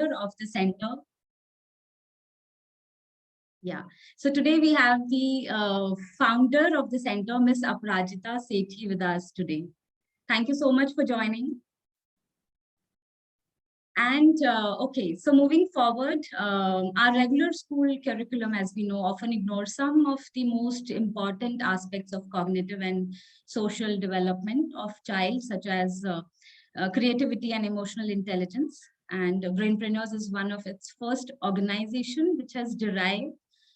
of the center. Yeah. So today we have the founder of the center, Ms. Aparajita Sethi, with us today. Thank you so much for joining. And okay, so moving forward, our regular school curriculum, as we know, often ignores some of the most important aspects of cognitive and social development of child, such as creativity and emotional intelligence. And Brainpreneurs is one of its first organization which has derived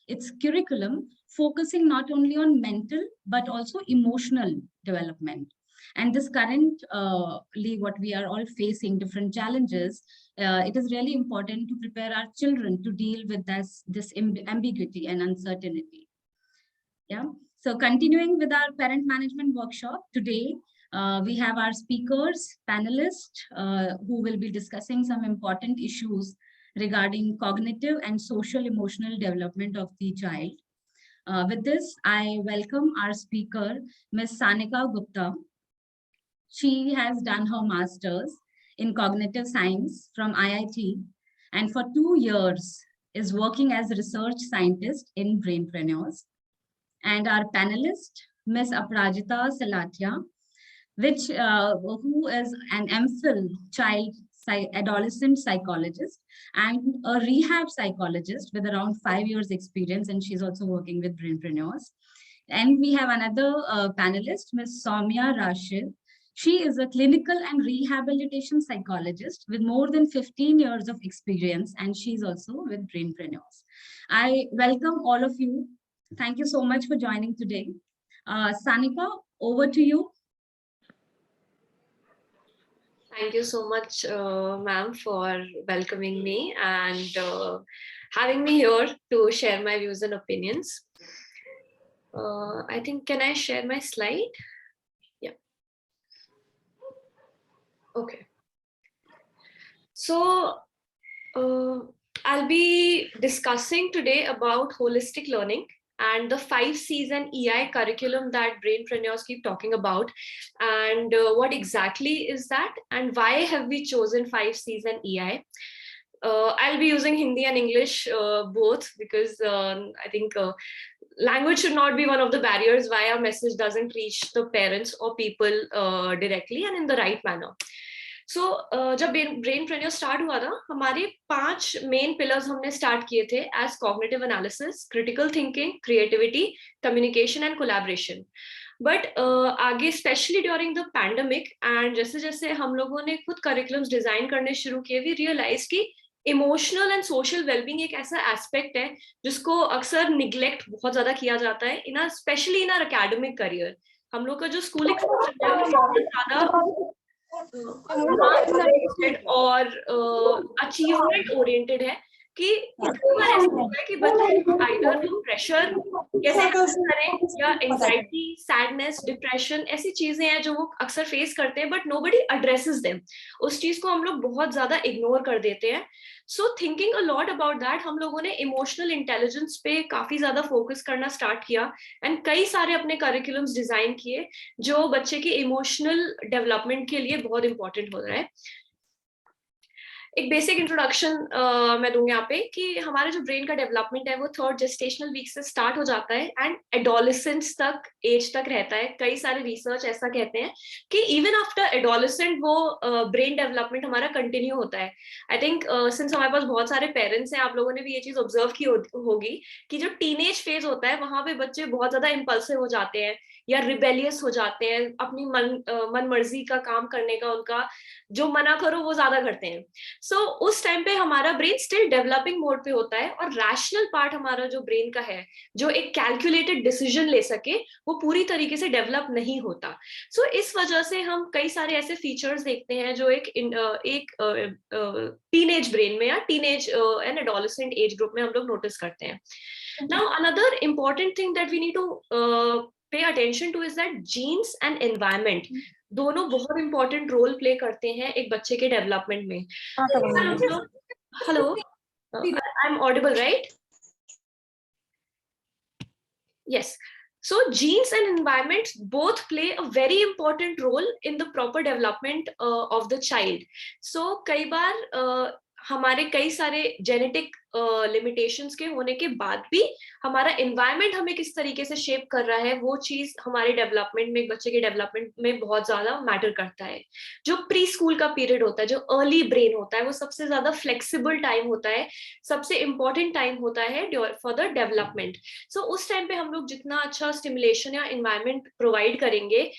its curriculum focusing not only on mental but also emotional development. And this currently what we are all facing, different challenges, it is really important to prepare our children to deal with this ambiguity and uncertainty. Yeah. So continuing with our parent management workshop today, we have our speakers, panelists, who will be discussing some important issues regarding cognitive and social emotional development of the child. With this, I welcome our speaker, Ms. Sanika Gupta. She has done her master's in cognitive science from IIT, and for 2 years is working as a research scientist in Brainpreneurs. And our panelist, Ms. Aparajita Selatia, who is an MPhil adolescent psychologist and a rehab psychologist with around 5 years experience, and she's also working with Brainpreneurs. And we have another panelist, Ms. Soumya Rashid. She is a clinical and rehabilitation psychologist with more than 15 years of experience, and she's also with Brainpreneurs. I welcome all of you. Thank you so much for joining today. Sanika, over to you. Thank you so much, ma'am, for welcoming me and having me here to share my views and opinions. I think, can I share my slide? Yeah. Okay. So I'll be discussing today about holistic learning and the 5Cs EI curriculum that Brainpreneurs keep talking about, and what exactly is that, and why have we chosen 5Cs EI. I'll be using Hindi and English both, because I think language should not be one of the barriers why our message doesn't reach the parents or people directly and in the right manner. So जब ब्रेनप्रेन्योर start हुआ था, हमारे 5 main pillars हमने start किए थे as cognitive analysis, critical thinking, creativity, communication and collaboration. But आगे specially during the pandemic and जैसे जैसे हम लोगों ने खुद करिकुलम्स डिजाइन करने शुरू किए, वी रियलाइज कि इमोशनल एंड सोशल वेलबींग एक ऐसा एस्पेक्ट है जिसको अक्सर निग्लेक्ट बहुत ज्यादा किया जाता है in specially in our academic career. हम लोग का जो स्कूल एक्सपोजर है वो बहुत ज्यादा और अचीवमेंट ओरिएंटेड है कि ऐसा होता है कि बच्चे आइदर प्रेशर कैसे करें या एंजाइटी, सैडनेस, डिप्रेशन ऐसी चीजें हैं जो वो अक्सर फेस करते हैं, बट नोबडी एड्रेसेस देम. उस चीज को हम लोग बहुत ज्यादा इग्नोर कर देते हैं. सो thinking a lot about that, हम लोगों ने इमोशनल इंटेलिजेंस पे काफी ज्यादा फोकस करना स्टार्ट किया एंड कई सारे अपने करिकुलम्स डिजाइन किए जो बच्चे के इमोशनल डेवलपमेंट के लिए बहुत इंपॉर्टेंट हो रहा है. एक बेसिक इंट्रोडक्शन मैं दूंगी यहाँ पे कि हमारे जो ब्रेन का डेवलपमेंट है वो 3rd जेस्टेशनल वीक से स्टार्ट हो जाता है एंड एडोलेसेंस तक एज तक रहता है. कई सारे रिसर्च ऐसा कहते हैं कि इवन आफ्टर एडोलेसेंट वो ब्रेन डेवलपमेंट हमारा कंटिन्यू होता है. आई थिंक सिंस हमारे पास बहुत सारे पेरेंट्स हैं, आप लोगों ने भी ये चीज ऑब्जर्व की होगी कि जो टीनेज फेज होता है वहां पे बच्चे बहुत ज्यादा इम्पल्सिव हो जाते हैं या रिबेलियस हो जाते हैं, अपनी मन मर्जी का काम करने का उनका जो मना करो वो ज्यादा करते हैं. सो उस टाइम पे हमारा ब्रेन स्टिल डेवलपिंग मोड पे होता है और रैशनल पार्ट हमारा जो ब्रेन का है जो एक कैलकुलेटेड डिसीजन ले सके वो पूरी तरीके से डेवलप नहीं होता. सो इस वजह से हम कई सारे ऐसे फीचर्स देखते हैं जो एक टीनेज ब्रेन में या teenage and adolescent age group में हम लोग नोटिस करते हैं. Now another important thing that we need to pay attention to is that genes and environment दोनों बहुत इंपॉर्टेंट रोल प्ले करते हैं एक बच्चे के डेवलपमेंट में. Hello, I am audible right? Yes. So genes and environment both play a very important role in the proper development of the child. So कई बार हमारे कई सारे जेनेटिक लिमिटेशंस के होने के बाद भी हमारा एनवायरनमेंट हमें किस तरीके से शेप कर रहा है, वो चीज हमारे डेवलपमेंट में, एक बच्चे के डेवलपमेंट में बहुत ज्यादा मैटर करता है। जो प्री स्कूल का पीरियड होता है, जो अर्ली ब्रेन होता है, वो सबसे ज्यादा फ्लेक्सिबल टाइम होता है, सबसे इंपॉर्टेंट टाइम होता है फॉर द डेवलपमेंट। सो उस टाइम पे हम लोग जितना अच्छा स्टिमुलेशन या एनवायरनमेंट प्रोवाइड करेंगे,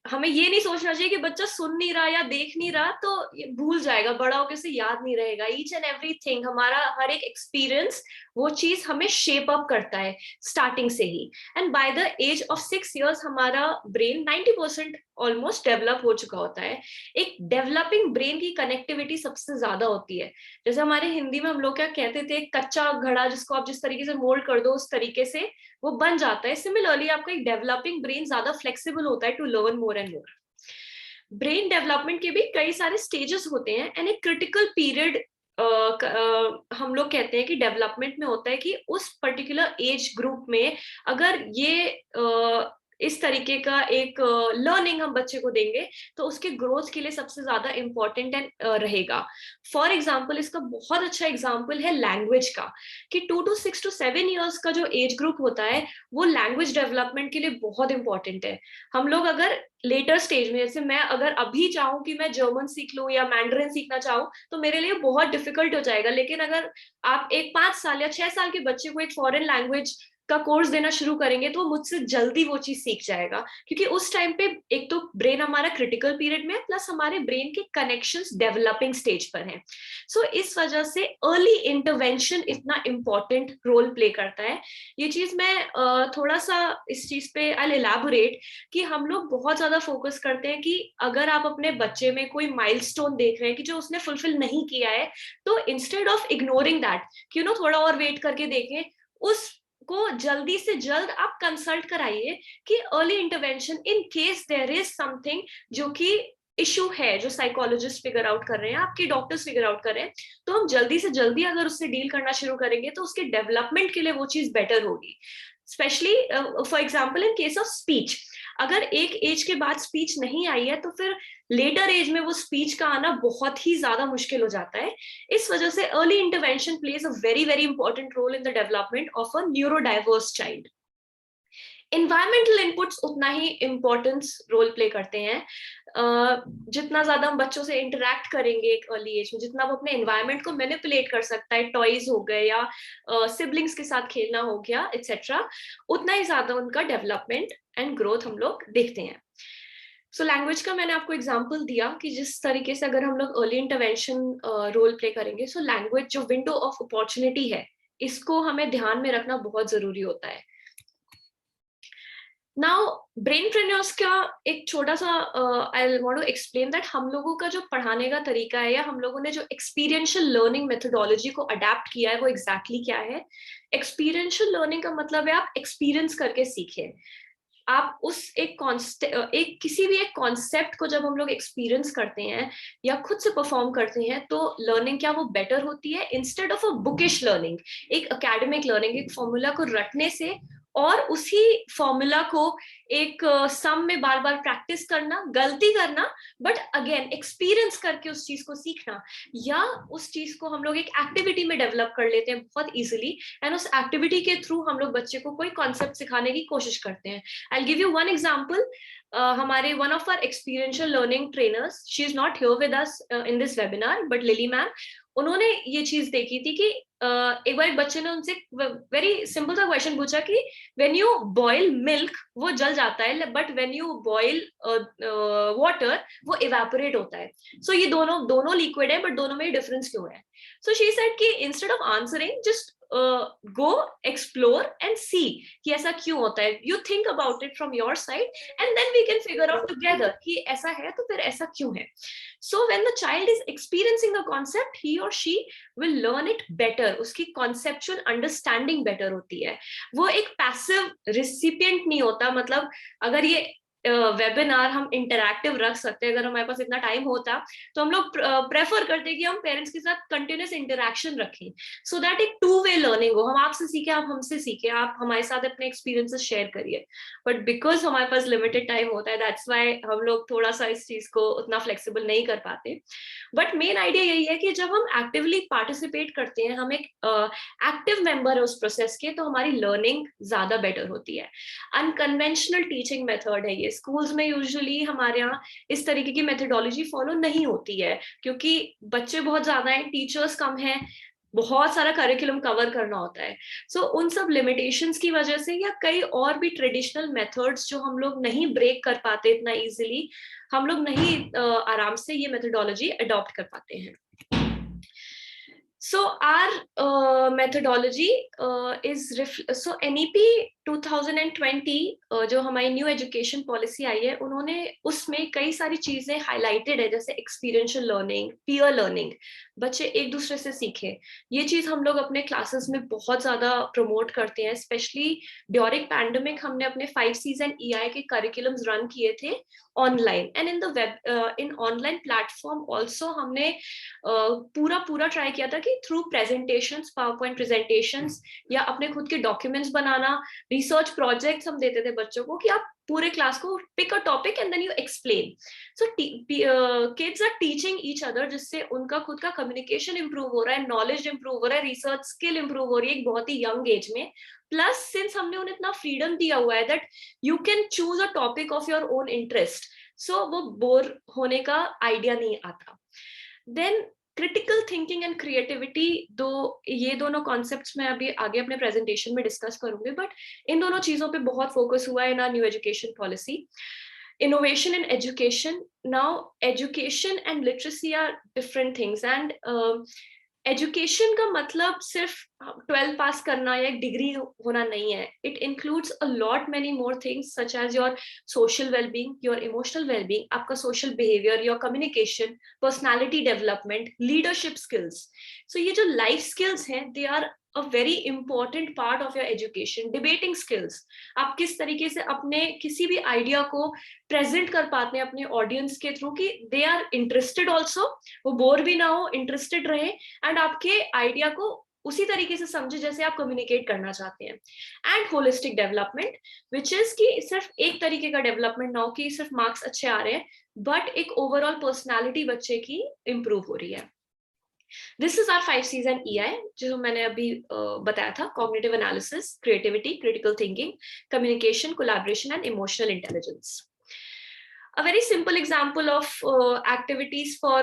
हमें ये नहीं सोचना चाहिए कि बच्चा सुन नहीं रहा या देख नहीं रहा तो ये भूल जाएगा, बड़ा होकर से याद नहीं रहेगा। ईच एंड एवरीथिंग, हमारा हर एक एक्सपीरियंस वो चीज हमें शेप अप करता है स्टार्टिंग से ही। And by the age of 6 years हमारा ब्रेन 90% ऑलमोस्ट डेवलप हो चुका होता है। एक डेवलपिंग ब्रेन की कनेक्टिविटी सबसे ज्यादा होती है। जैसे हमारे हिंदी में हम लोग क्या कहते थे, कच्चा घड़ा जिसको आप जिस तरीके से मोल्ड कर दो उस तरीके से वो बन जाता है। सिमिलरली आपका एक डेवलपिंग ब्रेन ज्यादा फ्लेक्सिबल होता है to learn more and more. Brain development के भी कई सारे स्टेजेस होते हैं एंड एक क्रिटिकल पीरियड हम लोग कहते हैं कि डेवलपमेंट में होता है कि उस पर्टिकुलर एज ग्रुप में अगर ये इस तरीके का एक लर्निंग हम बच्चे को देंगे तो उसके ग्रोथ के लिए सबसे ज्यादा इंपॉर्टेंट रहेगा। फॉर एग्जाम्पल, इसका बहुत अच्छा एग्जाम्पल है लैंग्वेज का, कि 2 to 6 to 7 years का जो एज ग्रुप होता है वो लैंग्वेज डेवलपमेंट के लिए बहुत इंपॉर्टेंट है। हम लोग अगर लेटर स्टेज में, जैसे मैं अगर अभी चाहूँ कि मैं जर्मन सीख लूँ या मैंडरिन सीखना चाहूँ तो मेरे लिए बहुत डिफिकल्ट हो जाएगा। लेकिन अगर आप एक 5 साल या 6 साल के बच्चे को एक फॉरेन लैंग्वेज का कोर्स देना शुरू करेंगे तो मुझसे जल्दी वो चीज सीख जाएगा, क्योंकि उस टाइम पे एक तो ब्रेन हमारा क्रिटिकल पीरियड में, प्लस हमारे ब्रेन के कनेक्शंस डेवलपिंग स्टेज पर हैं। सो इस वजह से अर्ली इंटरवेंशन इतना इंपॉर्टेंट रोल प्ले करता है। ये चीज मैं थोड़ा सा इस चीज पे आई एलैबोरेट कि हम लोग बहुत ज्यादा फोकस करते हैं कि अगर आप अपने बच्चे में कोई माइलस्टोन देख रहे हैं कि जो उसने फुलफिल नहीं किया है, तो इंस्टेड ऑफ इग्नोरिंग दैट कि थोड़ा और वेट करके देखें, उस को जल्दी से जल्द आप कंसल्ट कराइए कि early intervention in case there is something जो कि इशू है, जो साइकोलॉजिस्ट फिगर आउट कर रहे हैं, आपके डॉक्टर्स फिगर आउट कर रहे हैं, तो हम जल्दी से जल्दी अगर उससे डील करना शुरू करेंगे तो उसके डेवलपमेंट के लिए वो चीज बेटर होगी। Specially for example in case of speech, अगर एक एज के बाद स्पीच नहीं आई है तो फिर लेटर एज में वो स्पीच का आना बहुत ही ज्यादा मुश्किल हो जाता है। इस वजह से early intervention plays a very very important role in the development of a neurodiverse child. Environmental inputs उतना ही इम्पोर्टेंस रोल प्ले करते हैं। जितना ज्यादा हम बच्चों से इंटरेक्ट करेंगे एक अर्ली एज में, जितना वो अपने एनवायरनमेंट को मैनिपुलेट कर सकता है, टॉयज हो गए या सिबलिंग्स के साथ खेलना हो गया एक्सेट्रा, उतना ही ज्यादा उनका डेवलपमेंट एंड ग्रोथ हम लोग देखते हैं। सो लैंग्वेज का मैंने आपको एग्जांपल दिया कि जिस तरीके से अगर हम लोग अर्ली इंटरवेंशन रोल प्ले करेंगे, सो लैंग्वेज जो विंडो ऑफ अपॉर्चुनिटी है, इसको हमें ध्यान में रखना बहुत जरूरी होता है। नाउ ब्रेनट्रेनर्स का एक छोटा सा I want to explain that हम लोगों का जो पढ़ाने का तरीका है या हम लोगों ने जो एक्सपीरियंशियल लर्निंग मेथोडोलॉजी को अडेप्ट किया है वो एग्जैक्टली क्या है। एक्सपीरियंशियल लर्निंग का मतलब है आप एक्सपीरियंस करके सीखें। आप उस एक किसी भी एक कॉन्सेप्ट को जब हम लोग एक्सपीरियंस करते हैं या खुद से परफॉर्म करते हैं तो लर्निंग क्या वो बेटर होती है, instead of a bookish learning, एक एकेडमिक लर्निंग, एक फॉर्मूला को रटने से और उसी फॉर्मूला को एक सम में बार बार प्रैक्टिस करना, गलती करना, बट अगेन एक्सपीरियंस करके उस चीज को सीखना, या उस चीज को हम लोग एक एक्टिविटी में डेवलप कर लेते हैं बहुत इजीली एंड उस एक्टिविटी के थ्रू हम लोग बच्चे को कोई कॉन्सेप्ट सिखाने की कोशिश करते हैं। I give you one example. हमारे one of our experiential learning trainers, she is not here with us in this webinar, but Lily ma'am, उन्होंने ये चीज देखी थी कि एक बार एक बच्चे ने उनसे वेरी सिंपल सा क्वेश्चन पूछा कि व्हेन यू बॉयल मिल्क वो जल जाता है, but when you boil water वो इवेपोरेट होता है। सो ये दोनों लिक्विड है, बट दोनों में डिफरेंस क्यों है? सो शी सेड कि instead of answering just go explore and see कि ऐसा क्यों होता है, you think about it from your side and then we can figure out together कि ऐसा है तो फिर ऐसा क्यों है। So when the child is experiencing the concept, he और she will learn it better, उसकी कॉन्सेप्चुअल अंडरस्टैंडिंग बेटर होती है। वो एक पैसिव रिसिपिएंट नहीं होता, मतलब अगर ये वेबिनार हम इंटरैक्टिव रख सकते हैं, अगर हमारे पास इतना टाइम होता तो हम लोग प्रेफर करते हैं कि हम पेरेंट्स के साथ कंटिन्यूस इंटरैक्शन रखें, सो दैट एक टू वे लर्निंग हो, हम आपसे सीखे, आप हमसे सीखे, आप हमारे साथ अपने एक्सपीरियंसेस शेयर करिए। बट बिकॉज हमारे पास लिमिटेड टाइम होता है, दैट्स व्हाई हम लोग थोड़ा सा इस चीज को उतना फ्लेक्सिबल नहीं कर पाते। बट मेन आइडिया यही है कि जब हम एक्टिवली पार्टिसिपेट करते हैं, हम एक एक्टिव मेंबर है उस प्रोसेस के, तो हमारी लर्निंग ज्यादा बेटर होती है। अनकन्वेंशनल टीचिंग मेथड है ये, स्कूल्स में यूजुअली हमारे यहाँ इस तरीके की मेथोडोलॉजी फॉलो नहीं होती है, क्योंकि बच्चे बहुत ज्यादा हैं, टीचर्स कम हैं, बहुत सारा करिकुलम कवर करना होता है। सो उन सब लिमिटेशंस की वजह से, या कई और भी ट्रेडिशनल मेथड्स जो हम लोग नहीं ब्रेक कर पाते इतना इजीली, हम लोग नहीं आराम से ये मेथोडोलॉजी अडॉप्ट कर पाते हैं। So our methodology is so NEP 2020 जो हमारी न्यू एजुकेशन पॉलिसी आई है, उन्होंने उसमें कई सारी चीजें हाईलाइटेड है, जैसे एक्सपीरियंशियल लर्निंग, पीयर लर्निंग, बच्चे एक दूसरे से सीखे। ये चीज हम लोग अपने क्लासेस में बहुत ज्यादा प्रमोट करते हैं, स्पेशली ड्यूरिंग पैंडेमिक हमने अपने 5Cs एंड EI के करिकुलम्स रन किए थे online, and in the web in online platform also हमने पूरा ट्राई किया था कि through presentations, power point presentations, या अपने खुद के डॉक्यूमेंट्स बनाना, रिसर्च प्रोजेक्ट्स हम देते थे बच्चों को कि आप पूरे क्लास को pick a topic and then you explain. So kids are teaching each other, जिससे उनका खुद का कम्युनिकेशन इंप्रूव हो रहा है, नॉलेज इंप्रूव हो रहा है, रिसर्च स्किल इंप्रूव हो रही है एक बहुत ही यंग एज में। प्लस सिंस हमने उन्हें इतना फ्रीडम दिया हुआ है that you can choose a topic of your own interest, so वो बोर होने का आइडिया नहीं आता। Then critical thinking and creativity, ये दोनों कॉन्सेप्ट्स मैं अभी आगे अपने प्रेजेंटेशन में डिस्कस करूंगी, बट इन दोनों चीजों पे बहुत फोकस हुआ है in new education policy. innovation in education, now education and literacy are different things, and education का मतलब सिर्फ 12 पास करना या एक डिग्री होना नहीं है, it includes a lot many more things such as your social wellbeing, your emotional wellbeing, आपका social behaviour, your communication, personality development, leadership skills. So ये जो लाइफ स्किल्स हैं, they are a very important part of your education. Debating skills, आप किस तरीके से अपने किसी भी आइडिया को प्रेजेंट कर पाते हैं अपने ऑडियंस के थ्रू, कि दे आर इंटरेस्टेड ऑल्सो, वो बोर भी ना हो, इंटरेस्टेड रहे, एंड आपके आइडिया को उसी तरीके से समझे जैसे आप कम्युनिकेट करना चाहते हैं। And holistic development, which is कि सिर्फ एक तरीके का डेवलपमेंट ना हो कि सिर्फ मार्क्स अच्छे आ रहे हैं, बट एक ओवरऑल पर्सनैलिटी बच्चे की इंप्रूव हो रही है। This is our 5Cs and EI, जो मैंने अभी बताया था, cognitive analysis, creativity, critical thinking, communication, collaboration and emotional intelligence. A very simple example of activities for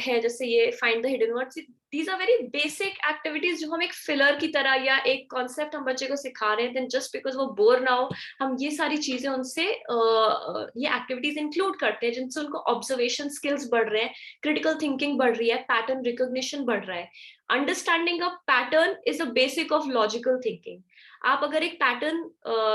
है जैसे ये find the hidden words. These are very basic activities जो हम एक filler की तरह या एक concept हम बच्चे को सिखा रहे हैं, then just because वो bore ना हो, हम ये सारी चीजें उनसे ये activities include करते हैं, जिनसे उनको observation skills बढ़ रहे हैं, critical thinking बढ़ रही है, pattern recognition बढ़ रहा है। Understanding a pattern is a basic of logical thinking. आप अगर एक पैटर्न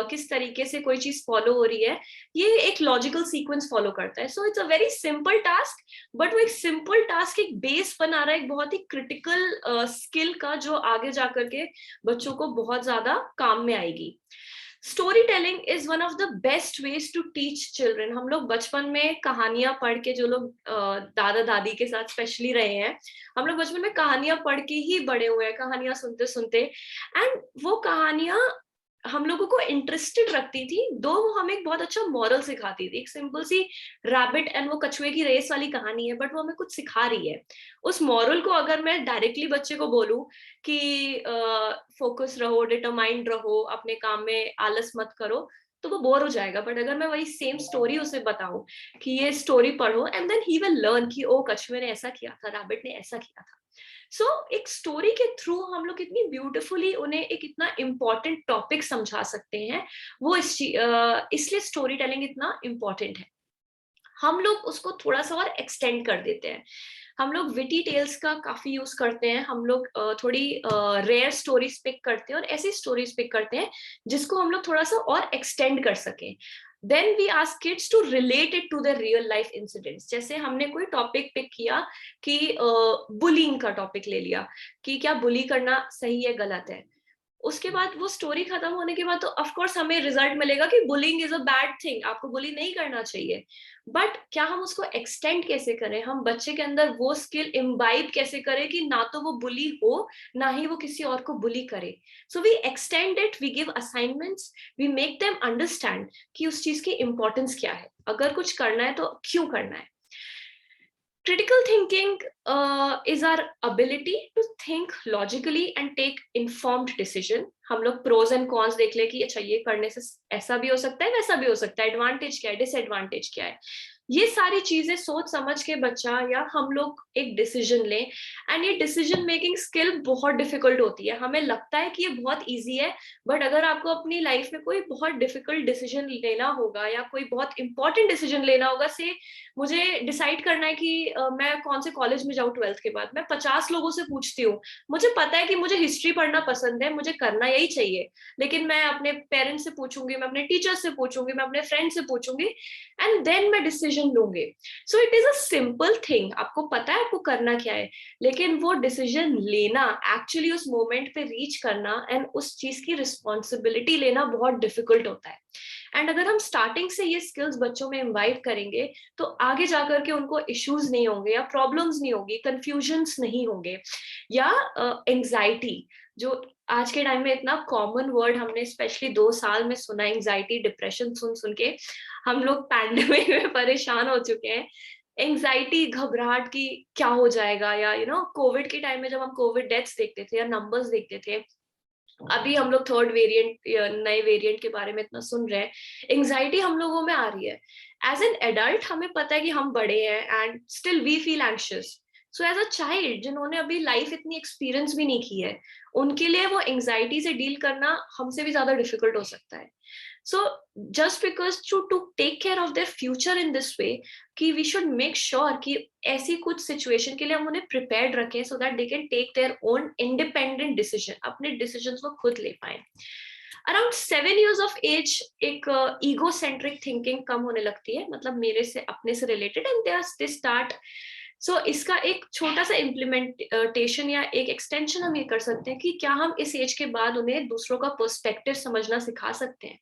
किस तरीके से कोई चीज फॉलो हो रही है, ये एक लॉजिकल सीक्वेंस फॉलो करता है। So it's a very simple task, but वो एक सिंपल टास्क एक बेस बना रहा है एक बहुत ही क्रिटिकल स्किल का, जो आगे जाकर के बच्चों को बहुत ज्यादा काम में आएगी। Story telling is one of the best ways to teach children. हम लोग बचपन में कहानियां पढ़ के, जो लोग दादा दादी के साथ स्पेशली रहे हैं, हम लोग बचपन में कहानियां पढ़ के ही बड़े हुए हैं, कहानियां सुनते सुनते, एंड वो कहानियां हम लोगों को इंटरेस्टेड रखती थी, दो वो हमें एक बहुत अच्छा मॉरल सिखाती थी। एक सिंपल सी रैबिट एंड वो कछुए की रेस वाली कहानी है, बट वो हमें कुछ सिखा रही है। उस मॉरल को अगर मैं डायरेक्टली बच्चे को बोलूं कि फोकस रहो, डिटरमाइंड रहो, अपने काम में आलस मत करो, तो वो बोर हो जाएगा। बट अगर मैं वही सेम स्टोरी उसे बताऊं कि ये स्टोरी पढ़ो, and then he will learn कि ओ कछुए ने ऐसा किया था, रैबिट ने ऐसा किया था। सो एक स्टोरी के थ्रू हम लोग इतनी ब्यूटिफुली उन्हें एक इतना इम्पोर्टेंट टॉपिक समझा सकते हैं, वो इसलिए स्टोरी टेलिंग इतना इम्पोर्टेंट है। हम लोग उसको थोड़ा सा और एक्सटेंड कर देते हैं। हम लोग विटी टेल्स का काफी यूज करते हैं, हम लोग थोड़ी रेयर स्टोरीज पिक करते हैं, और ऐसी स्टोरीज पिक करते हैं जिसको हम लोग थोड़ा सा और एक्सटेंड कर सकें। Then we ask kids to relate it to their real life incidents. जैसे हमने कोई टॉपिक पिक किया कि बुलिंग का टॉपिक ले लिया कि क्या बुली करना सही है गलत है, उसके बाद वो स्टोरी खत्म होने के बाद तो ऑफ कोर्स हमें रिजल्ट मिलेगा कि bullying is a bad thing, आपको बुली नहीं करना चाहिए, बट क्या हम उसको एक्सटेंड कैसे करें, हम बच्चे के अंदर वो स्किल इम्बाइब कैसे करें कि ना तो वो बुली हो ना ही वो किसी और को बुली करे. So we extend it, we give assignments, we make them understand कि उस चीज की इंपॉर्टेंस क्या है, अगर कुछ करना है तो क्यों करना है. Critical thinking is our ability to think logically and take informed decision. हम लोग pros and cons देख ले कि अच्छा ये करने से ऐसा भी हो सकता है वैसा भी हो सकता है, एडवांटेज क्या है डिसएडवांटेज क्या है, ये सारी चीजें सोच समझ के बच्चा या हम लोग एक डिसीजन लें. एंड ये डिसीजन मेकिंग स्किल बहुत डिफिकल्ट होती है, हमें लगता है कि ये बहुत इजी है, बट अगर आपको अपनी लाइफ में कोई बहुत डिफिकल्ट डिसीजन लेना होगा या कोई बहुत इंपॉर्टेंट डिसीजन लेना होगा, से मुझे डिसाइड करना है कि मैं कौन से कॉलेज में जाऊँ 12th के बाद, मैं 50 लोगों से पूछती हूँ, मुझे पता है कि मुझे हिस्ट्री पढ़ना पसंद है, मुझे करना यही चाहिए, लेकिन मैं अपने पेरेंट्स से पूछूंगी, मैं अपने टीचर से पूछूंगी, मैं अपने फ्रेंड से पूछूंगी, एंड देन मैं डिसीजन लूंगी. So it is a simple thing, आपको पता है आपको करना क्या है, लेकिन वो डिसीजन लेना, एक्चुअली उस मोमेंट पे रीच करना एंड उस चीज की रिस्पॉन्सिबिलिटी लेना बहुत डिफिकल्ट होता है. एंड अगर हम स्टार्टिंग से ये स्किल्स बच्चों में इन्वाइट करेंगे तो आगे जाकर के उनको इश्यूज नहीं होंगे या प्रॉब्लम्स नहीं होगी, कंफ्यूजन्स नहीं होंगे, या एंजाइटी जो आज के टाइम में इतना कॉमन वर्ड हमने स्पेशली 2 साल में सुना, एंजाइटी डिप्रेशन सुन सुन के हम लोग पैंडेमिक में परेशान हो चुके हैं. एंजाइटी, घबराहट की क्या हो जाएगा, या कोविड के टाइम में जब हम कोविड डेथ्स देखते थे या नंबर्स देखते थे, अभी हम लोग थर्ड वेरिएंट, नए वेरिएंट के बारे में इतना सुन रहे हैं, एंजाइटी हम लोगों में आ रही है. एज एन एडल्ट हमें पता है कि हम बड़े हैं and still we feel anxious. So as a child जिन्होंने अभी लाइफ इतनी एक्सपीरियंस भी नहीं की है, उनके लिए वो एंजाइटी से डील करना हमसे भी ज्यादा डिफिकल्ट हो सकता है. So just because to take care of their future in this way, कि we should make sure कि ऐसी कुछ situation के लिए हम उन्हें prepared रखें so that they can take their own independent decision, अपने decisions को खुद ले पाएं. Around 7 years of age एक egocentric thinking कम होने लगती है, मतलब मेरे से अपने से related, and they start. सो इसका एक छोटा सा इम्प्लीमेंटेशन या एक एक्सटेंशन हम ये कर सकते हैं कि क्या हम इस एज के बाद उन्हें दूसरों का पर्सपेक्टिव समझना सिखा सकते हैं.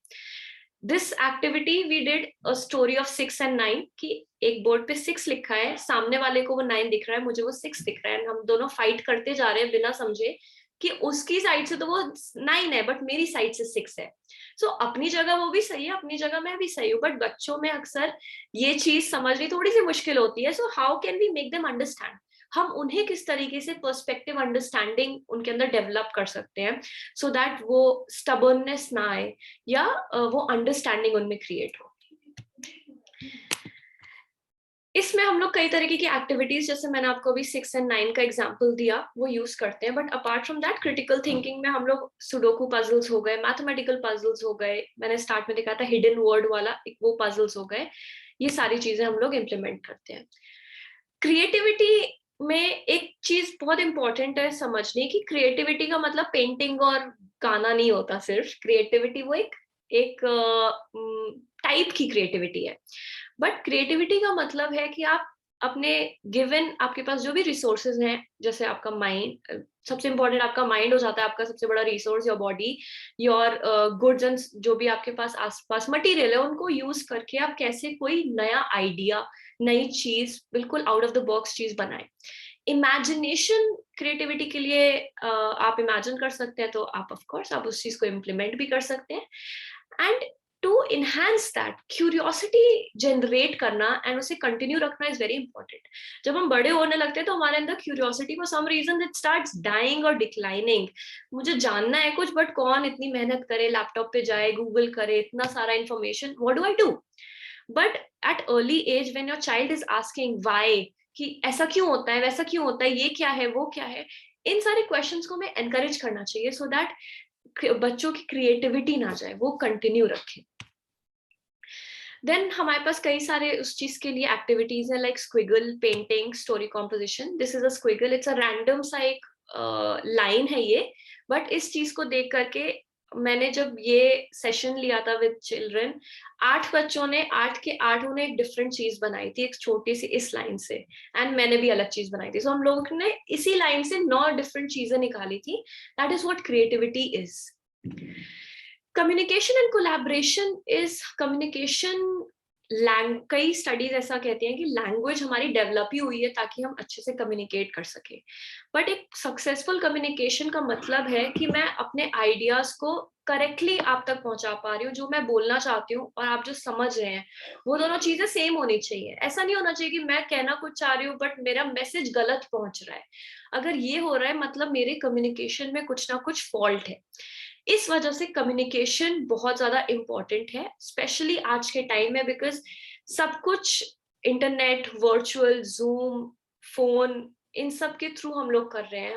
This activity we did a story of 6 and 9, कि एक बोर्ड पे 6 लिखा है, सामने वाले को वो 9 दिख रहा है, मुझे वो 6 दिख रहा है, हम दोनों फाइट करते जा रहे हैं बिना समझे कि उसकी साइड से तो वो 9 है बट मेरी साइड से 6 है. सो अपनी जगह वो भी सही है, अपनी जगह मैं भी सही हूँ, बट बच्चों में अक्सर ये चीज समझनी थोड़ी सी मुश्किल होती है. So how can we make them understand, हम उन्हें किस तरीके से पर्सपेक्टिव अंडरस्टैंडिंग उनके अंदर डेवलप कर सकते हैं सो दैट वो स्टबर्ननेस ना आए या वो अंडरस्टैंडिंग उनमें क्रिएट हो. इसमें हम लोग कई तरीके की एक्टिविटीज, जैसे मैंने आपको अभी 6 and 9 का एग्जांपल दिया, वो यूज करते हैं. But apart from that critical thinking में हम लोग सुडोकू पजल्स हो गए, मैथमेटिकल पजल्स हो गए, मैंने स्टार्ट में दिखा था हिडन वर्ड वाला एक वो पजल्स हो गए, ये सारी चीजें हम लोग इम्प्लीमेंट करते हैं. क्रिएटिविटी में एक चीज बहुत इंपॉर्टेंट है समझने की, क्रिएटिविटी का मतलब पेंटिंग और गाना नहीं होता सिर्फ. क्रिएटिविटी वो एक टाइप की क्रिएटिविटी है, बट क्रिएटिविटी का मतलब है कि आप अपने गिवन, आपके पास जो भी रिसोर्सेज हैं, जैसे आपका माइंड, सबसे इंपॉर्टेंट आपका माइंड हो जाता है आपका सबसे बड़ा resource, your body, your goods and जो भी आपके पास आसपास मटेरियल है, उनको यूज करके आप कैसे कोई नया आइडिया, नई चीज, बिल्कुल आउट ऑफ द बॉक्स चीज बनाए. इमेजिनेशन क्रिएटिविटी के लिए आप इमेजिन कर सकते हैं तो आप ऑफ कोर्स आप उस चीज को इम्प्लीमेंट भी कर सकते हैं. And to enhance that curiosity generate करना एंड उसे कंटिन्यू रखना इज वेरी इंपॉर्टेंट. जब हम बड़े होने लगते हैं तो हमारे अंदर curiosity for some reason it starts dying और डिक्लाइनिंग. मुझे जानना है कुछ, बट कौन इतनी मेहनत करे, लैपटॉप पे जाए, गूगल करे, इतना सारा information, what do I do. But at early age when your child is asking why, कि ऐसा क्यों होता है, वैसा क्यों होता है, ये क्या है, वो क्या है, इन सारे क्वेश्चंस को हमें एनकरेज करना चाहिए सो दैट बच्चों की क्रिएटिविटी ना जाए, वो कंटिन्यू रखें. देन हमारे पास कई सारे उस चीज के लिए एक्टिविटीज है, like squiggle, painting, story composition. This is a squiggle, it's a random सा एक लाइन है ये, बट इस चीज को देख करके मैंने जब ये सेशन लिया था विद चिल्ड्रन, 8 बच्चों ने 8 के 8 ने एक डिफरेंट चीज बनाई थी, एक छोटी सी इस लाइन से, एंड मैंने भी अलग चीज बनाई थी। सो हम लोगों ने इसी लाइन से 9 डिफरेंट चीजें निकाली थी। That is what creativity is. Communication and collaboration is communication. कई स्टडीज ऐसा कहती हैं कि लैंग्वेज हमारी डेवलप ही हुई है ताकि हम अच्छे से कम्युनिकेट कर सके। बट एक सक्सेसफुल कम्युनिकेशन का मतलब है कि मैं अपने आइडियाज को करेक्टली आप तक पहुंचा पा रही हूँ, जो मैं बोलना चाहती हूँ और आप जो समझ रहे हैं, वो दोनों चीजें सेम होनी चाहिए। ऐसा नहीं होना चाहिए कि मैं कहना कुछ चाह रही हूँ बट मेरा मैसेज गलत पहुंच रहा है। अगर ये हो रहा है मतलब मेरे कम्युनिकेशन में कुछ ना कुछ फॉल्ट है। इस वजह से कम्युनिकेशन बहुत ज्यादा इंपॉर्टेंट है, स्पेशली आज के टाइम में, बिकॉज सब कुछ इंटरनेट, वर्चुअल, जूम, फोन, इन सब के थ्रू हम लोग कर रहे हैं।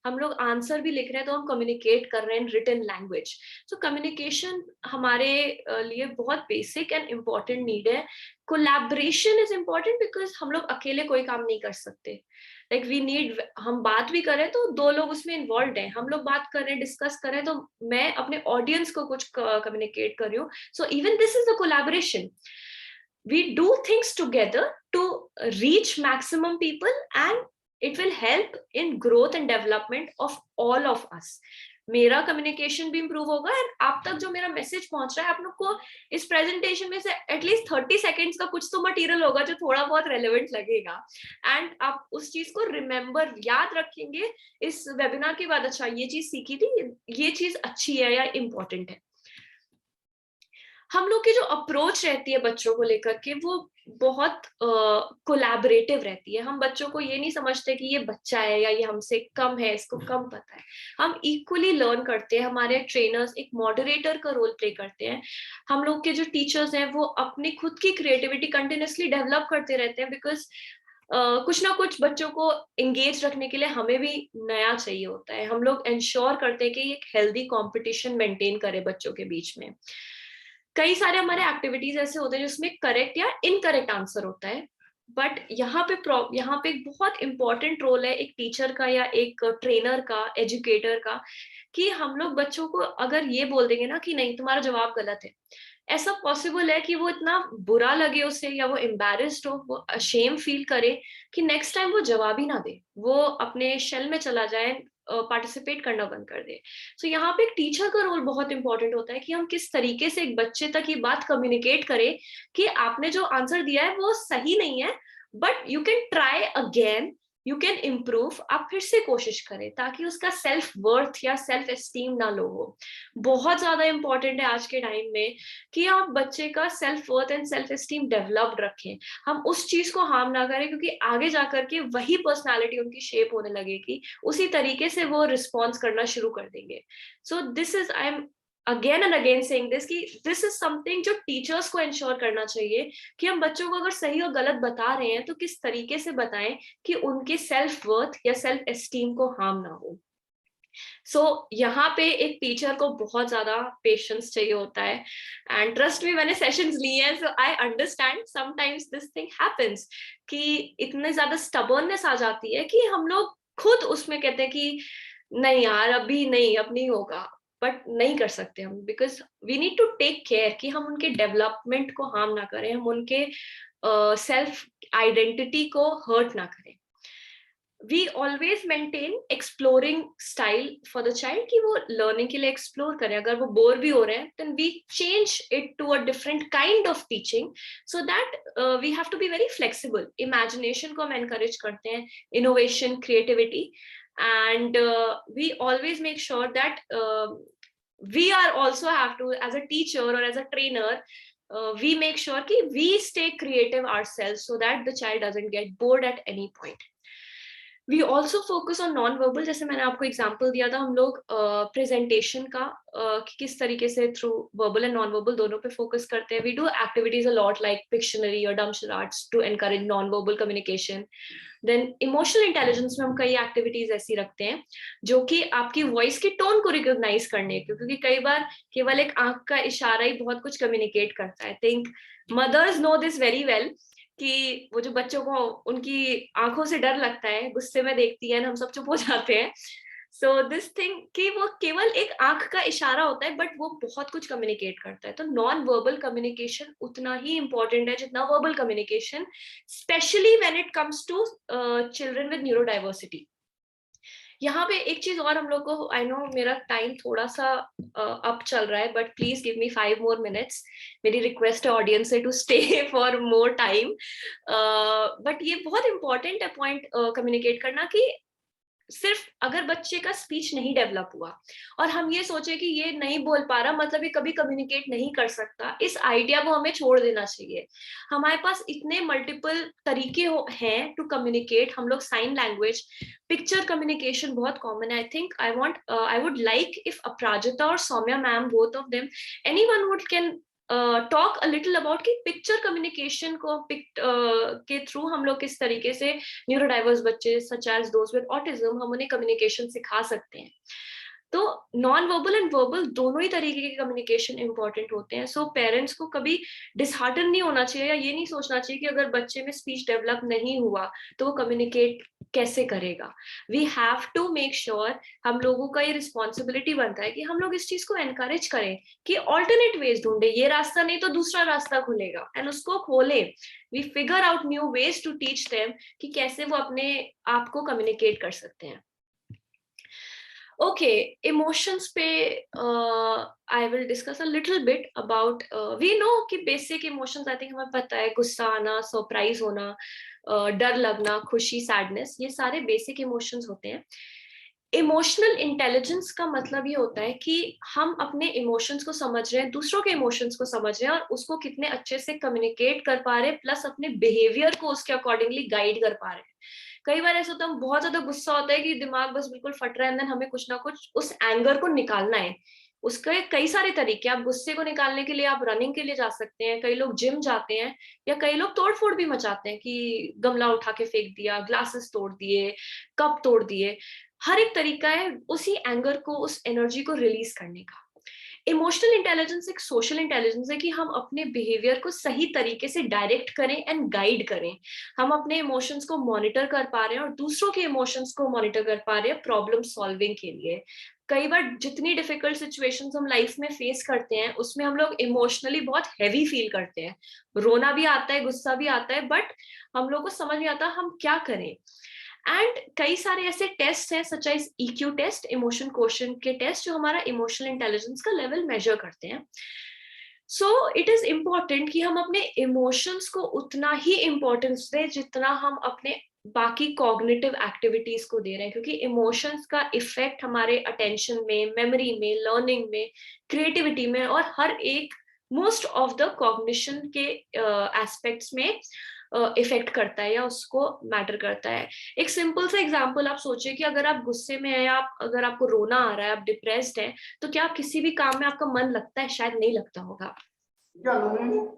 हम लोग आंसर भी लिख रहे हैं तो हम कम्युनिकेट कर रहे हैं in written language. So communication हमारे लिए बहुत बेसिक एंड इम्पॉर्टेंट नीड है। कोलैबोरेशन इज इम्पॉर्टेंट बिकॉज हम लोग अकेले कोई काम नहीं कर सकते। लाइक वी नीड, हम बात भी करें तो 2 लोग उसमें इन्वॉल्व हैं। हम लोग बात कर रहे हैं, डिस्कस कर रहे हैं, तो मैं अपने ऑडियंस को कुछ कम्युनिकेट कर रही हूँ। So even this is the collaboration. We do things together to reach maximum people, and it will help in growth and development of all of us. मेरा कम्युनिकेशन भी इंप्रूव होगा एंड आप तक जो मेरा मैसेज पहुंच रहा है, आप लोग को इस प्रेजेंटेशन में से एटलीस्ट 30 सेकेंड्स का कुछ तो मटेरियल होगा जो थोड़ा बहुत रेलेवेंट लगेगा, एंड आप उस चीज को रिमेम्बर, याद रखेंगे इस वेबिनार के बाद। अच्छा, ये चीज सीखी थी, ये चीज अच्छी है या इम्पोर्टेंट है। हम लोग की जो अप्रोच रहती है बच्चों को लेकर के, वो बहुत कोलैबोरेटिव रहती है। हम बच्चों को ये नहीं समझते कि ये बच्चा है या ये हमसे कम है, इसको कम पता है। हम इक्वली लर्न करते हैं। हमारे ट्रेनर्स एक मॉडरेटर का रोल प्ले करते हैं। हम लोग के जो टीचर्स हैं वो अपनी खुद की क्रिएटिविटी कंटिन्यूसली डेवलप करते रहते हैं, बिकॉज कुछ ना कुछ बच्चों को एंगेज रखने के लिए हमें भी नया चाहिए होता है। हम लोग इंश्योर करते हैं कि एक हेल्दी कंपटीशन मेंटेन करे बच्चों के बीच में। कई सारे हमारे एक्टिविटीज ऐसे होते हैं जिसमें करेक्ट या इनकरेक्ट आंसर होता है, बट यहाँ पे एक बहुत इंपॉर्टेंट रोल है एक टीचर का या एक ट्रेनर का, एजुकेटर का, कि हम लोग बच्चों को अगर ये बोल देंगे ना कि नहीं तुम्हारा जवाब गलत है, ऐसा पॉसिबल है कि वो इतना बुरा लगे उसे, या वो एम्बैरेस्ड हो, वो अशेम फील करे कि नेक्स्ट टाइम वो जवाब ही ना दे, वो अपने शेल में चला जाए, पार्टिसिपेट करना बंद कर दे। सो यहाँ पे एक टीचर का रोल बहुत इंपॉर्टेंट होता है कि हम किस तरीके से एक बच्चे तक ये बात कम्युनिकेट करें कि आपने जो आंसर दिया है वो सही नहीं है, but you can try again, you can improve. आप फिर से कोशिश करें ताकि उसका सेल्फ वर्थ या सेल्फ एस्टीम ना लो हो। बहुत ज्यादा इंपॉर्टेंट है आज के टाइम में कि आप बच्चे का self worth and self esteem developed रखें। हम उस चीज को हार्म ना करें, क्योंकि आगे जाकर के वही पर्सनालिटी उनकी शेप होने लगेगी, उसी तरीके से वो रिस्पॉन्स करना शुरू कर देंगे। So this is, I am again and again saying this, कि दिस इज समथिंग जो टीचर्स को इंश्योर करना चाहिए कि हम बच्चों को अगर सही और गलत बता रहे हैं तो किस तरीके से बताएं कि उनके सेल्फ वर्थ या सेल्फ एस्टीम को हार्म ना हो। सो यहाँ पे एक टीचर को बहुत ज्यादा पेशेंस चाहिए होता है, एंड ट्रस्ट मी, मैंने सेशंस लिए हैं, so I understand sometimes this thing happens, कि इतने ज्यादा स्टबर्ननेस आ जाती है कि हम लोग खुद उसमें कहते हैं कि नहीं यार अभी नहीं, अब नहीं होगा, बट नहीं कर सकते हम, because we need to take care कि हम उनके डेवलपमेंट को हार्म ना करें, हम उनके सेल्फ आइडेंटिटी को हर्ट ना करें। We always maintain exploring style for the child कि वो learning के लिए explore करें। अगर वो बोर भी हो रहे हैं then we change it to a different kind of teaching, so that we have to be very flexible. Imagination को हम encourage करते हैं, innovation, creativity, and we always make sure that we are also have to, as a teacher or as a trainer, we make sure कि we stay creative ourselves so that the child doesn't get bored at any point. We also focus on non-verbal, जैसे मैंने आपको example दिया था, हम लोग presentation का कि किस तरीके से थ्रू वर्बल एंड नॉन-वर्बल दोनों पे फोकस करते हैं। We do activities a lot like Pictionary or dumb charades to encourage non-verbal communication. Then emotional intelligence में हम कई एक्टिविटीज ऐसी रखते हैं जो कि आपकी वॉइस की टोन को रिकॉग्नाइज करने की, क्योंकि कई बार केवल एक आंख का इशारा ही बहुत कुछ कम्युनिकेट करता है। Think mothers know this very well कि वो जो बच्चों को उनकी आंखों से डर लगता है, गुस्से में देखती है, हम सब चुप हो जाते हैं, सो दिस थिंग कि वो केवल एक आंख का इशारा होता है बट वो बहुत कुछ कम्युनिकेट करता है। तो नॉन वर्बल कम्युनिकेशन उतना ही इंपॉर्टेंट है जितना verbal communication, specially when it comes to children with neurodiversity. यहाँ पे एक चीज और हम लोग को, आई नो मेरा टाइम थोड़ा सा अप चल रहा है but please give me 5 more minutes। मेरी रिक्वेस्ट है ऑडियंस से to stay for more time. But ये बहुत इंपॉर्टेंट है पॉइंट कम्युनिकेट करना कि सिर्फ अगर बच्चे का स्पीच नहीं डेवलप हुआ और हम ये सोचे कि ये नहीं बोल पा रहा मतलब ये कभी कम्युनिकेट नहीं कर सकता, इस आइडिया को हमें छोड़ देना चाहिए। हमारे पास इतने मल्टीपल तरीके हैं टू कम्युनिकेट। हम लोग साइन लैंग्वेज, पिक्चर कम्युनिकेशन बहुत कॉमन है। I would like if Aparajita और Saumya ma'am, both of them, anyone would can talk a little about कि पिक्चर कम्युनिकेशन को के थ्रू हम लोग किस तरीके से न्यूरोडाइवर्स बच्चे such as those with autism हम उन्हें कम्युनिकेशन सिखा सकते हैं। तो नॉन वर्बल एंड वर्बल दोनों ही तरीके के कम्युनिकेशन इंपॉर्टेंट होते हैं। सो पेरेंट्स को कभी डिसहार्टन नहीं होना चाहिए या ये नहीं सोचना चाहिए कि अगर बच्चे में स्पीच डेवलप नहीं हुआ तो वो कम्युनिकेट कैसे करेगा। We have to make sure, हम लोगों का ये रिस्पॉन्सिबिलिटी बनता है कि हम लोग इस चीज को एनकरेज करें कि ऑल्टरनेट वेज ढूंढे, ये रास्ता नहीं तो दूसरा रास्ता खुलेगा एंड उसको खोले। We figure out new ways to teach them कि कैसे वो अपने आप को कम्युनिकेट कर सकते हैं। Okay, emotions पे I will discuss a little bit about, we know कि basic emotions I think हमें पता है, गुस्सा आना, सरप्राइज होना, डर लगना, खुशी, सैडनेस, ये सारे बेसिक इमोशंस होते हैं। इमोशनल इंटेलिजेंस का मतलब ये होता है कि हम अपने इमोशंस को समझ रहे हैं, दूसरों के इमोशंस को समझ रहे हैं और उसको कितने अच्छे से कम्युनिकेट कर पा रहे हैं, प्लस अपने बिहेवियर को उसके अकॉर्डिंगली गाइड कर पा रहे हैं। कई बार ऐसा होता है, बहुत ज्यादा गुस्सा होता है कि दिमाग बस बिल्कुल फट रहा है, एंड हमें कुछ ना कुछ उस एंगर को निकालना है। उसके कई सारे तरीके, आप गुस्से को निकालने के लिए आप रनिंग के लिए जा सकते हैं, कई लोग जिम जाते हैं, या कई लोग तोड़फोड़ भी मचाते हैं कि गमला उठा के फेंक दिया, ग्लासेस तोड़ दिए, कप तोड़ दिए। हर एक तरीका है उसी एंगर को, उस एनर्जी को रिलीज करने का। इमोशनल इंटेलिजेंस एक सोशल इंटेलिजेंस है कि हम अपने बिहेवियर को सही तरीके से डायरेक्ट करें एंड गाइड करें। हम अपने इमोशंस को मॉनिटर कर पा रहे हैं और दूसरों के इमोशंस को मॉनिटर कर पा रहे हैं प्रॉब्लम सॉल्विंग के लिए। कई बार जितनी डिफिकल्ट सिचुएशंस हम लाइफ में फेस करते हैं उसमें हम लोग इमोशनली बहुत हैवी फील करते हैं, रोना भी आता है, गुस्सा भी आता है, बट हम लोग को समझ नहीं आता हम क्या करें। एंड कई सारे ऐसे टेस्ट हैं such as EQ test, emotion quotient के टेस्ट, जो हमारा इमोशनल इंटेलिजेंस का लेवल मेजर करते हैं। सो इट इज इम्पोर्टेंट कि हम अपने इमोशंस को उतना ही इम्पोर्टेंस दें जितना हम अपने बाकी कॉग्निटिव एक्टिविटीज को दे रहे हैं, क्योंकि इमोशंस का इफेक्ट हमारे अटेंशन में, मेमोरी में, लर्निंग में, क्रिएटिविटी में और हर एक मोस्ट ऑफ द कॉग्निशन के एस्पेक्ट्स में इफेक्ट करता है या उसको मैटर करता है। एक सिंपल सा एग्जांपल आप सोचिए कि अगर आप गुस्से में हैं, आप अगर आपको रोना आ रहा है, आप डिप्रेस्ड हैं, तो क्या आप किसी भी काम में आपका मन लगता है? शायद नहीं लगता होगा।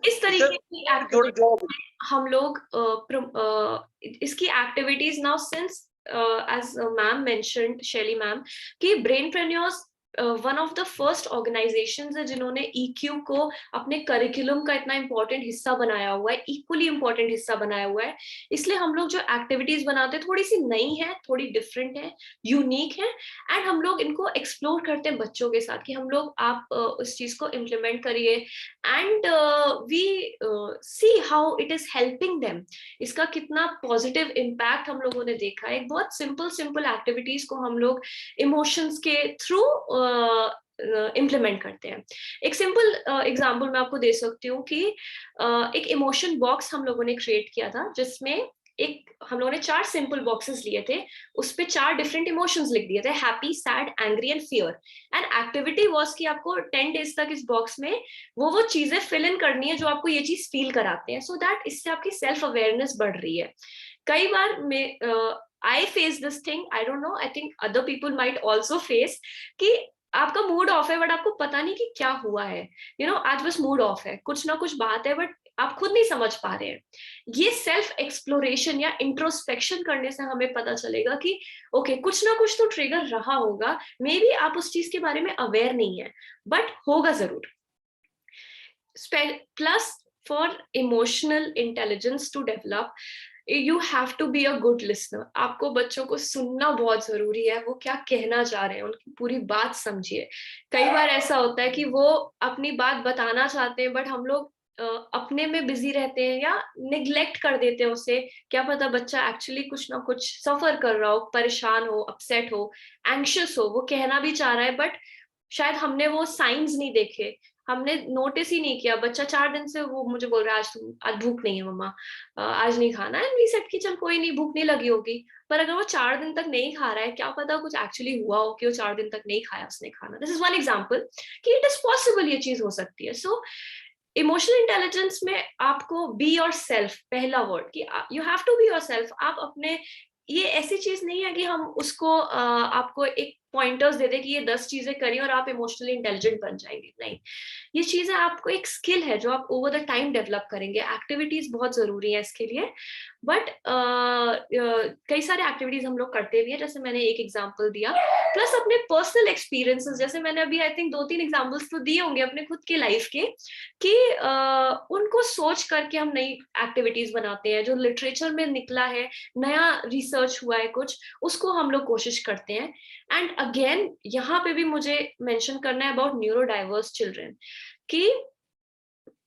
इस तरीके की एक्टिविटीज हम लोग इसकी activities now since as ma'am mentioned, Shaili ma'am, कि Brainpreneurs one of the first organisations है जिन्होंने EQ को अपने करिकुलम का इतना इंपॉर्टेंट हिस्सा बनाया हुआ है, इक्वली इंपॉर्टेंट हिस्सा बनाया हुआ है। इसलिए हम लोग जो एक्टिविटीज बनाते हैं थोड़ी सी नई है, थोड़ी डिफरेंट है, यूनिक है, एंड हम लोग इनको एक्सप्लोर करते हैं बच्चों के साथ कि हम लोग आप उस चीज को इम्प्लीमेंट करिए and we see how it is helping them. इसका कितना पॉजिटिव इम्पैक्ट हम लोगों ने देखा है। एक बहुत सिंपल एक्टिविटीज को हम लोग इमोशंस के थ्रू इम्प्लीमेंट करते हैं। एक सिंपल एग्जांपल मैं आपको दे सकती हूँ कि एक इमोशन बॉक्स हम लोगों ने क्रिएट किया था, जिसमें हम लोगों ने 4 सिंपल बॉक्सेस लिए थे, उस पे 4 डिफरेंट इमोशंस लिख दिए थे, happy, sad, angry and fear. And activity was कि आपको 10 डेज तक इस बॉक्स में वो चीजें फिल इन करनी है जो आपको ये चीज फील कराते हैं, सो दैट इससे आपकी सेल्फ अवेयरनेस बढ़ रही है। कई बार में I face this thing, I don't know, I think other people might also face, कि आपका मूड ऑफ है बट आपको पता नहीं कि क्या हुआ है, आज बस मूड ऑफ है, कुछ ना कुछ बात है बट आप खुद नहीं समझ पा रहे हैं। ये सेल्फ एक्सप्लोरेशन या इंट्रोस्पेक्शन करने से हमें पता चलेगा कि ओके, कुछ ना कुछ तो ट्रिगर रहा होगा, मे बी आप उस चीज के बारे में अवेयर नहीं है बट होगा जरूर। Plus for emotional intelligence to develop, you have to be a good listener. आपको बच्चों को सुनना बहुत जरूरी है, वो क्या कहना चाह रहे हैं उनकी पूरी बात समझिए। कई बार ऐसा होता है कि वो अपनी बात बताना चाहते हैं बट हम लोग अपने में बिजी रहते हैं या निग्लेक्ट कर देते हैं उसे। क्या पता बच्चा एक्चुअली कुछ ना कुछ सफर कर रहा हो, परेशान हो, अपसेट हो, एंग्शियस हो, वो कहना भी चाह रहा है बट शायद हमने वो साइंस नहीं देखे, हमने नोटिस ही नहीं किया। बच्चा 4 दिन से वो मुझे बोल रहा है आज भूख नहीं है मम्मा, आज नहीं खाना। एंड वी सेड कि चल कोई नहीं, भूख नहीं लगी होगी। पर अगर वो 4 दिन तक नहीं खा रहा है, क्या पता कुछ एक्चुअली हुआ हो कि वो 4 दिन तक नहीं खाया उसने खाना। दिस इज वन एग्जाम्पल कि इट इज पॉसिबल, ये चीज हो सकती है। सो इमोशनल इंटेलिजेंस में आपको बी योर सेल्फ, पहला वर्ड कि you have to be yourself. आप अपने, ये ऐसी चीज नहीं है कि हम उसको आपको एक पॉइंटर्स दे दे कि ये 10 चीजें करिए और आप इमोशनली इंटेलिजेंट बन जाएंगे, नहीं। ये चीजें आपको एक स्किल है जो आप ओवर द टाइम डेवलप करेंगे। एक्टिविटीज बहुत जरूरी है इसके लिए, बट कई सारे एक्टिविटीज हम लोग करते भी हैं, जैसे मैंने एक एग्जांपल दिया, प्लस अपने पर्सनल एक्सपीरियंसेस, जैसे मैंने अभी आई थिंक 2-3 एग्जांपल्स तो दिए होंगे अपने खुद के लाइफ के, कि उनको सोच करके हम नई एक्टिविटीज बनाते हैं। जो लिटरेचर में निकला है, नया रिसर्च हुआ है कुछ, उसको हम लोग कोशिश करते हैं। एंड अगेन यहाँ पे भी मुझे मेंशन करना है अबाउट न्यूरो डाइवर्स चिल्ड्रन, कि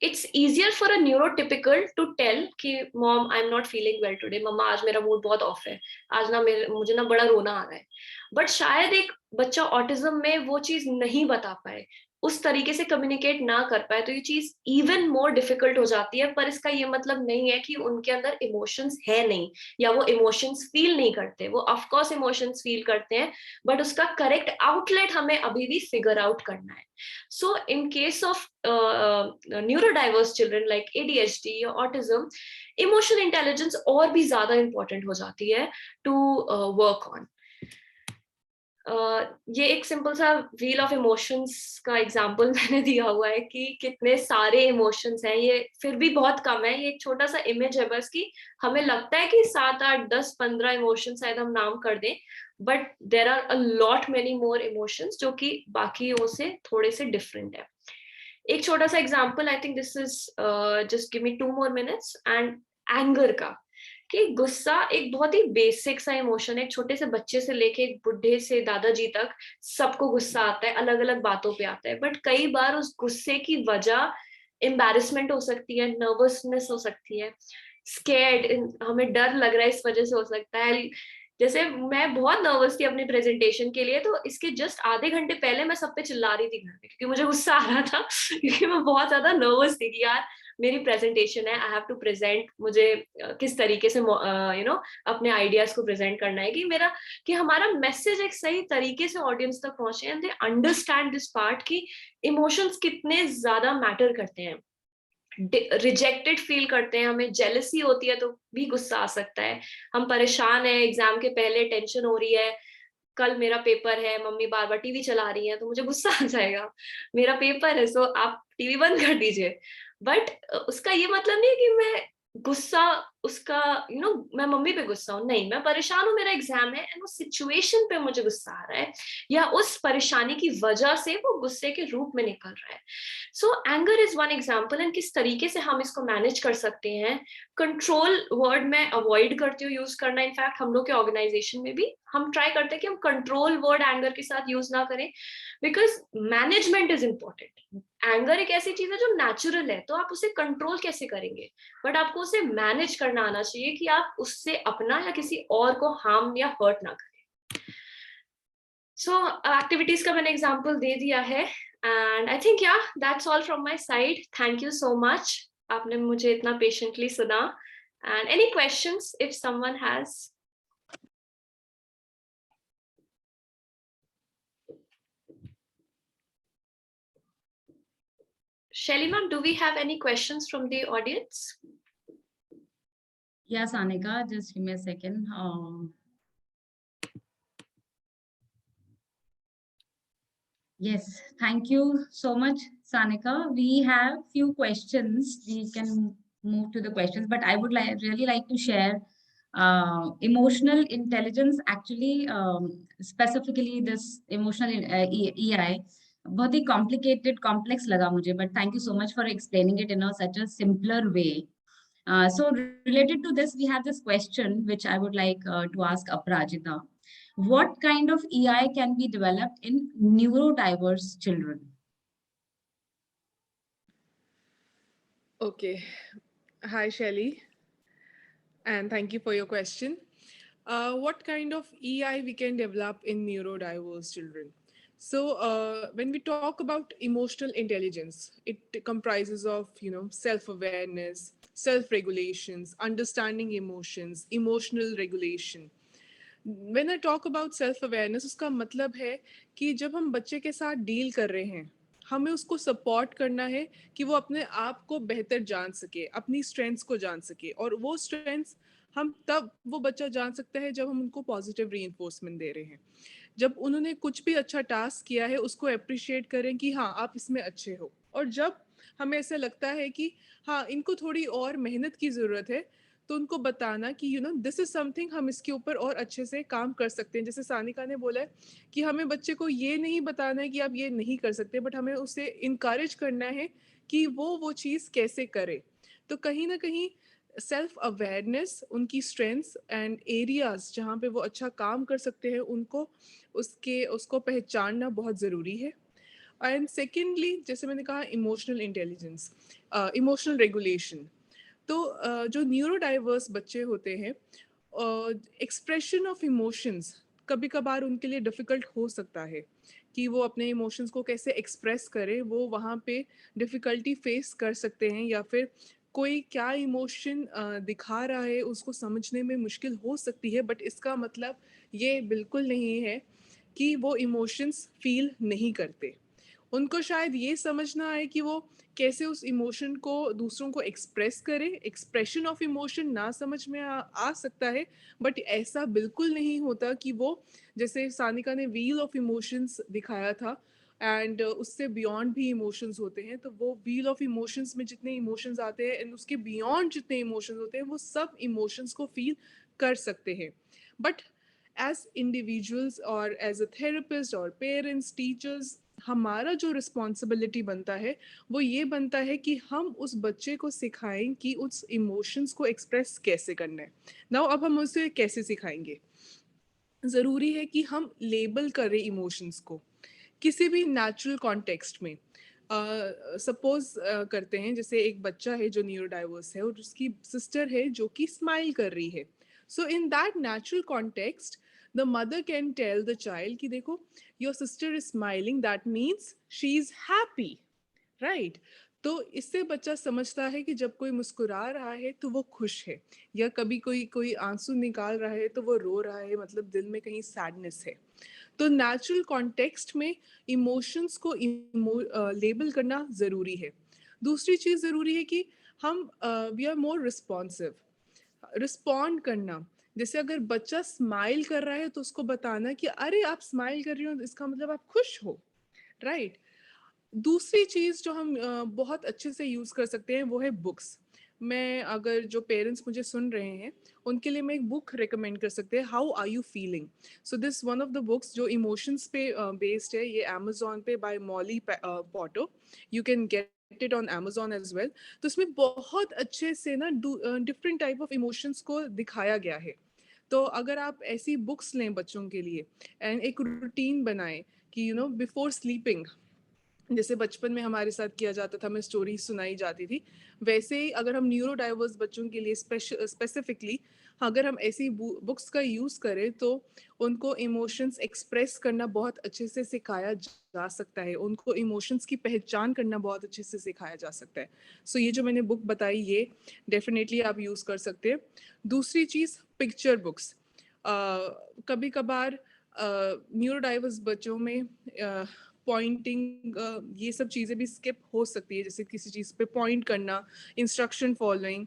it's easier for a neurotypical to tell कि mom I am not feeling well today, मम्मा आज मेरा मूड बहुत ऑफ है, आज ना मुझे ना बड़ा रोना आ रहा है। बट शायद एक बच्चा ऑटिज्म में वो चीज नहीं बता पाए, उस तरीके से कम्युनिकेट ना कर पाए, तो ये चीज इवन मोर डिफिकल्ट हो जाती है। पर इसका ये मतलब नहीं है कि उनके अंदर इमोशंस है नहीं, या वो इमोशंस फील नहीं करते। वो ऑफकोर्स इमोशंस फील करते हैं, बट उसका करेक्ट आउटलेट हमें अभी भी फिगर आउट करना है। So in case of neurodiverse children like ADHD or autism, emotional intelligence और भी ज्यादा important हो जाती है to work on. ये एक सिंपल सा व्हील ऑफ इमोशंस का एग्जाम्पल मैंने दिया हुआ है कि कितने सारे इमोशंस हैं। ये फिर भी बहुत कम है, ये एक छोटा सा इमेज है बस, कि हमें लगता है कि 7, 8, 10, 15 इमोशंस शायद हम नाम कर दें, but there are a lot many more emotions जो कि बाकियों से थोड़े से डिफरेंट है। एक छोटा सा example, I think this is just give me 2 more minutes, and anger का, कि गुस्सा एक बहुत ही बेसिक सा इमोशन है। एक छोटे से बच्चे से लेके एक बुढ़े से दादाजी तक सबको गुस्सा आता है, अलग अलग बातों पे आता है। बट कई बार उस गुस्से की वजह एम्बैरेसमेंट हो सकती है, नर्वसनेस हो सकती है, स्कैर्ड, हमें डर लग रहा है इस वजह से हो सकता है। जैसे मैं बहुत नर्वस थी अपनी प्रेजेंटेशन के लिए, तो इसके जस्ट आधे घंटे पहले मैं सब पे चिल्ला रही थी घर में, क्योंकि मुझे गुस्सा आ रहा था क्योंकि मैं बहुत ज्यादा नर्वस थी कि यार मेरी प्रेजेंटेशन है, आई हैव टू प्रेजेंट, मुझे किस तरीके से अपने आइडियाज को प्रेजेंट करना है, कि हमारा मैसेज एक सही तरीके से ऑडियंस तक पहुंचे and they understand this part कि इमोशंस कितने ज्यादा मैटर करते हैं। रिजेक्टेड फील करते हैं, हमें जेलसी होती है तो भी गुस्सा आ सकता है। हम परेशान है, एग्जाम के पहले टेंशन हो रही है, कल मेरा पेपर है, मम्मी बार बार टीवी चला रही है तो मुझे गुस्सा आ जाएगा, मेरा पेपर है सो आप टीवी बंद कर दीजिए। बट उसका ये मतलब नहीं है कि मैं गुस्सा उसका मैं मम्मी पे गुस्सा हूं, नहीं, मैं परेशान हूं, मेरा एग्जाम है एंड उस सिचुएशन पे मुझे गुस्सा आ रहा है, या उस परेशानी की वजह से वो गुस्से के रूप में निकल रहा है। सो anger is one example, and किस तरीके से हम इसको मैनेज कर सकते हैं। कंट्रोल वर्ड मैं अवॉइड करती हूँ यूज करना। इनफैक्ट हम लोग के ऑर्गेनाइजेशन में भी हम ट्राई करते हैं कि हम कंट्रोल वर्ड एंगर के साथ यूज ना करें, because management is important. Anger एक ऐसी चीज है जो नेचुरल है, तो आप उसे कंट्रोल कैसे करेंगे, बट आपको उसे मैनेज करना आना चाहिए कि आप उससे अपना या किसी और को हार्म या हर्ट ना करें। सो एक्टिविटीज का मैंने एग्जांपल दे दिया है, एंड आई थिंक या that's all from my side. Thank you so much, आपने मुझे इतना पेशेंटली सुना। And any questions if someone has? Shelly ma'am, do we have any questions from the audience? Yes, Anika, just give me a second. Yes, thank you so much, Sanika. We have few questions. We can move to the questions, but I would really like to share emotional intelligence. Actually, specifically this emotional EI, बहुत ही complicated, complex लगा मुझे, but thank you so much for explaining it in such a simpler way. So related to this, we have this question which I would like to ask Aparajita. What kind of EI can be developed in neurodiverse children? Okay. Hi, Shelly, and thank you for your question. What kind of EI we can develop in neurodiverse children? So, when we talk about emotional intelligence, it comprises of self-awareness, self-regulations, understanding emotions, emotional regulation. When I talk about self awareness, उसका मतलब है कि जब हम बच्चे के साथ deal कर रहे हैं, हमें उसको सपोर्ट करना है कि वो अपने आप को बेहतर जान सके, अपनी स्ट्रेंथ्स को जान सके, और वो स्ट्रेंथ्स हम तब वो बच्चा जान सकता है जब हम उनको पॉजिटिव रीइंफोर्समेंट दे रहे हैं। जब उन्होंने कुछ भी अच्छा टास्क किया है उसको अप्रिशिएट करें कि हाँ आप इसमें अच्छे हो, और जब हमें ऐसा लगता है कि हाँ इनको थोड़ी और मेहनत की ज़रूरत है, तो उनको बताना कि दिस इज समथिंग, हम इसके ऊपर और अच्छे से काम कर सकते हैं। जैसे सानिका ने बोला है कि हमें बच्चे को ये नहीं बताना है कि आप ये नहीं कर सकते, बट हमें उसे इनकरेज करना है कि वो चीज़ कैसे करे। तो कहीं ना कहीं सेल्फ अवेयरनेस, उनकी स्ट्रेंथ्स एंड एरियाज जहाँ पे वो अच्छा काम कर सकते हैं, उनको उसको पहचानना बहुत ज़रूरी है। एंड सेकेंडली, जैसे मैंने कहा, इमोशनल इंटेलिजेंस, इमोशनल रेगुलेशन। तो जो न्यूरो डाइवर्स बच्चे होते हैं, एक्सप्रेशन ऑफ इमोशंस कभी कभार उनके लिए डिफ़िकल्ट हो सकता है कि वो अपने इमोशंस को कैसे एक्सप्रेस करें। वो वहाँ पे डिफ़िकल्टी फेस कर सकते हैं, या फिर कोई क्या इमोशन दिखा रहा है उसको समझने में मुश्किल हो सकती है, बट इसका मतलब ये बिल्कुल नहीं है कि वो इमोशंस फील नहीं करते। उनको शायद ये समझना है कि वो कैसे उस इमोशन को दूसरों को एक्सप्रेस करें। एक्सप्रेशन ऑफ इमोशन ना समझ में आ सकता है, बट ऐसा बिल्कुल नहीं होता कि वो, जैसे सानिका ने व्हील ऑफ इमोशंस दिखाया था, एंड उससे बियॉन्ड भी इमोशंस होते हैं। तो वो व्हील ऑफ इमोशंस में जितने इमोशंस आते हैं एंड उसके बियॉन्ड जितने इमोशंस होते हैं, वो सब इमोशंस को फील कर सकते हैं। बट एज इंडिविजुअल्स और एज अ थेरेपिस्ट और पेरेंट्स, टीचर्स, हमारा जो रिस्पॉन्सिबिलिटी बनता है वो ये बनता है कि हम उस बच्चे को सिखाएं कि उस इमोशंस को एक्सप्रेस कैसे करना है। नाउ अब हम उसे कैसे सिखाएंगे? ज़रूरी है कि हम लेबल करें इमोशंस को किसी भी नेचुरल कॉन्टेक्स्ट में। सपोज करते हैं, जैसे एक बच्चा है जो न्यूरो डाइवर्स है और उसकी सिस्टर है जो कि स्माइल कर रही है। So in that natural context, the mother can tell the child कि देखो, your sister is smiling, that means she is happy, right? तो इससे बच्चा समझता है कि जब कोई मुस्कुरा रहा है तो वो खुश है, या कभी कोई कोई आंसू निकाल रहा है तो वो रो रहा है, मतलब दिल में कहीं सैडनेस है। तो नेचुरल कॉन्टेक्स्ट में इमोशंस को लेबल करना ज़रूरी है। दूसरी चीज़ ज़रूरी है कि हम we are more responsive, respond करना। जैसे अगर बच्चा स्माइल कर रहा है तो उसको बताना कि अरे आप स्माइल कर रही हो, इसका मतलब आप खुश हो, राइट? दूसरी चीज़ जो हम बहुत अच्छे से यूज़ कर सकते हैं वो है बुक्स। मैं, अगर जो पेरेंट्स मुझे सुन रहे हैं उनके लिए मैं एक बुक रिकमेंड कर सकते हैं, how are you feeling. So this one of the books जो इमोशंस पे बेस्ड है, ये अमेजोन पे by Molly Potto, you can get it on Amazon as well. तो इसमें बहुत अच्छे से ना डिफरेंट टाइप ऑफ इमोशंस को दिखाया गया है। तो अगर आप ऐसी बुक्स लें बच्चों के लिए एंड एक रूटीन बनाएं कि बिफोर स्लीपिंग, जैसे बचपन में हमारे साथ किया जाता था, हमें स्टोरी सुनाई जाती थी, वैसे ही अगर हम न्यूरो डाइवर्स बच्चों के लिए स्पेसिफिकली अगर हम ऐसी बुक्स का यूज़ करें तो उनको इमोशंस एक्सप्रेस करना बहुत अच्छे से सिखाया जा सकता है, उनको इमोशंस की पहचान करना बहुत अच्छे से सिखाया जा सकता है। सो ये जो मैंने बुक बताई, ये डेफिनेटली आप यूज़ कर सकते हैं। दूसरी चीज़, पिक्चर बुक्स। कभी कभार न्यूरो डाइवर्स बच्चों में पॉइंटिंग, ये सब चीज़ें भी स्किप हो सकती है, जैसे किसी चीज़ पे पॉइंट करना, instruction following,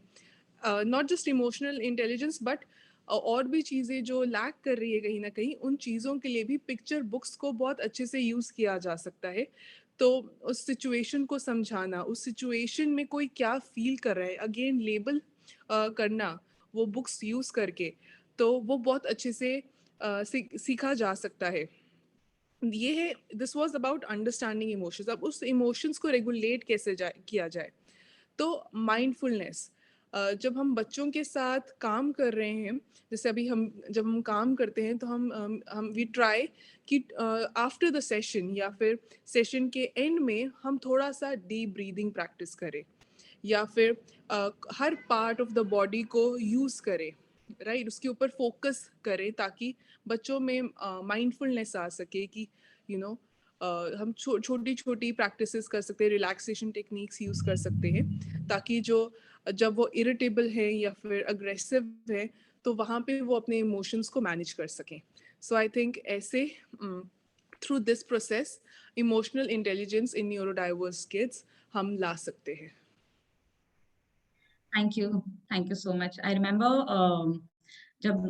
not just emotional intelligence but और भी चीज़ें जो लैक कर रही है कहीं ना कहीं, उन चीज़ों के लिए भी पिक्चर बुक्स को बहुत अच्छे से यूज़ किया जा सकता है। तो उस सिचुएशन को समझाना, उस सिचुएशन में कोई क्या फील कर रहा है, अगेन लेबल करना वो बुक्स यूज़ करके, तो वो बहुत अच्छे से सीखा जा सकता है। ये है, this was about understanding emotions. अब उस इमोशंस को रेगुलेट कैसे किया जाए, तो माइंडफुलनेस, जब हम बच्चों के साथ काम कर रहे हैं, जैसे अभी जब हम काम करते हैं तो हम वी ट्राई कि आफ्टर द सेशन या फिर सेशन के एंड में हम थोड़ा सा डीप ब्रीदिंग प्रैक्टिस करें, या फिर हर पार्ट ऑफ द बॉडी को यूज़ करें, राइट, उसके ऊपर फोकस करें, ताकि बच्चों में माइंडफुलनेस आ सके कि यू नो हम छोटी छोटी प्रैक्टिसेस कर सकते हैं, रिलैक्सेशन टेक्निक्स यूज़ कर सकते हैं, ताकि जब वो इरिटेबल है या फिर अग्रेसिव है तो वहाँ पे वो अपने इमोशंस को मैनेज कर सकें. सो आई थिंक ऐसे through this process emotional intelligence in neurodiverse kids हम ला सकते हैं. Thank you. Thank you so much. I remember jab,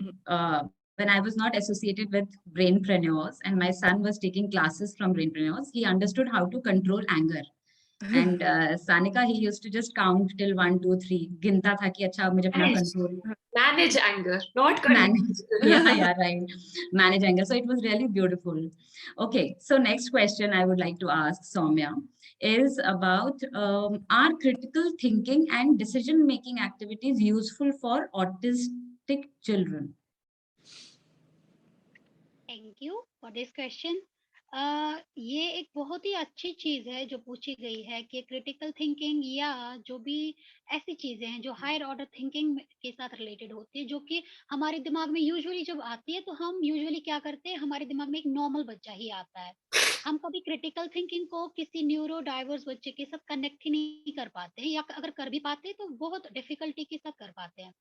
when I was not associated with brainpreneurs and my son was taking classes from brainpreneurs, he understood how to control anger. And Sanika, he used to just count till 1, 2, 3. गिनता था कि अच्छा अब मुझे अपना control Manage anger, not control. manage. Yeah, right. Manage anger. So it was really beautiful. Okay, so next question I would like to ask Soumya is about are critical thinking and decision making activities useful for autistic children? Thank you for this question. ये एक बहुत ही अच्छी चीज है जो पूछी गई है कि क्रिटिकल थिंकिंग या जो भी ऐसी चीजें हैं जो हायर ऑर्डर थिंकिंग के साथ रिलेटेड होती है, जो कि हमारे दिमाग में यूजुअली जब आती है तो हम यूजुअली क्या करते हैं, हमारे दिमाग में एक नॉर्मल बच्चा ही आता है. हम कभी क्रिटिकल थिंकिंग को किसी न्यूरो डाइवर्स बच्चे के साथ कनेक्ट ही नहीं कर पाते हैं, या अगर कर भी पाते हैं तो बहुत डिफिकल्टी के साथ कर पाते हैं.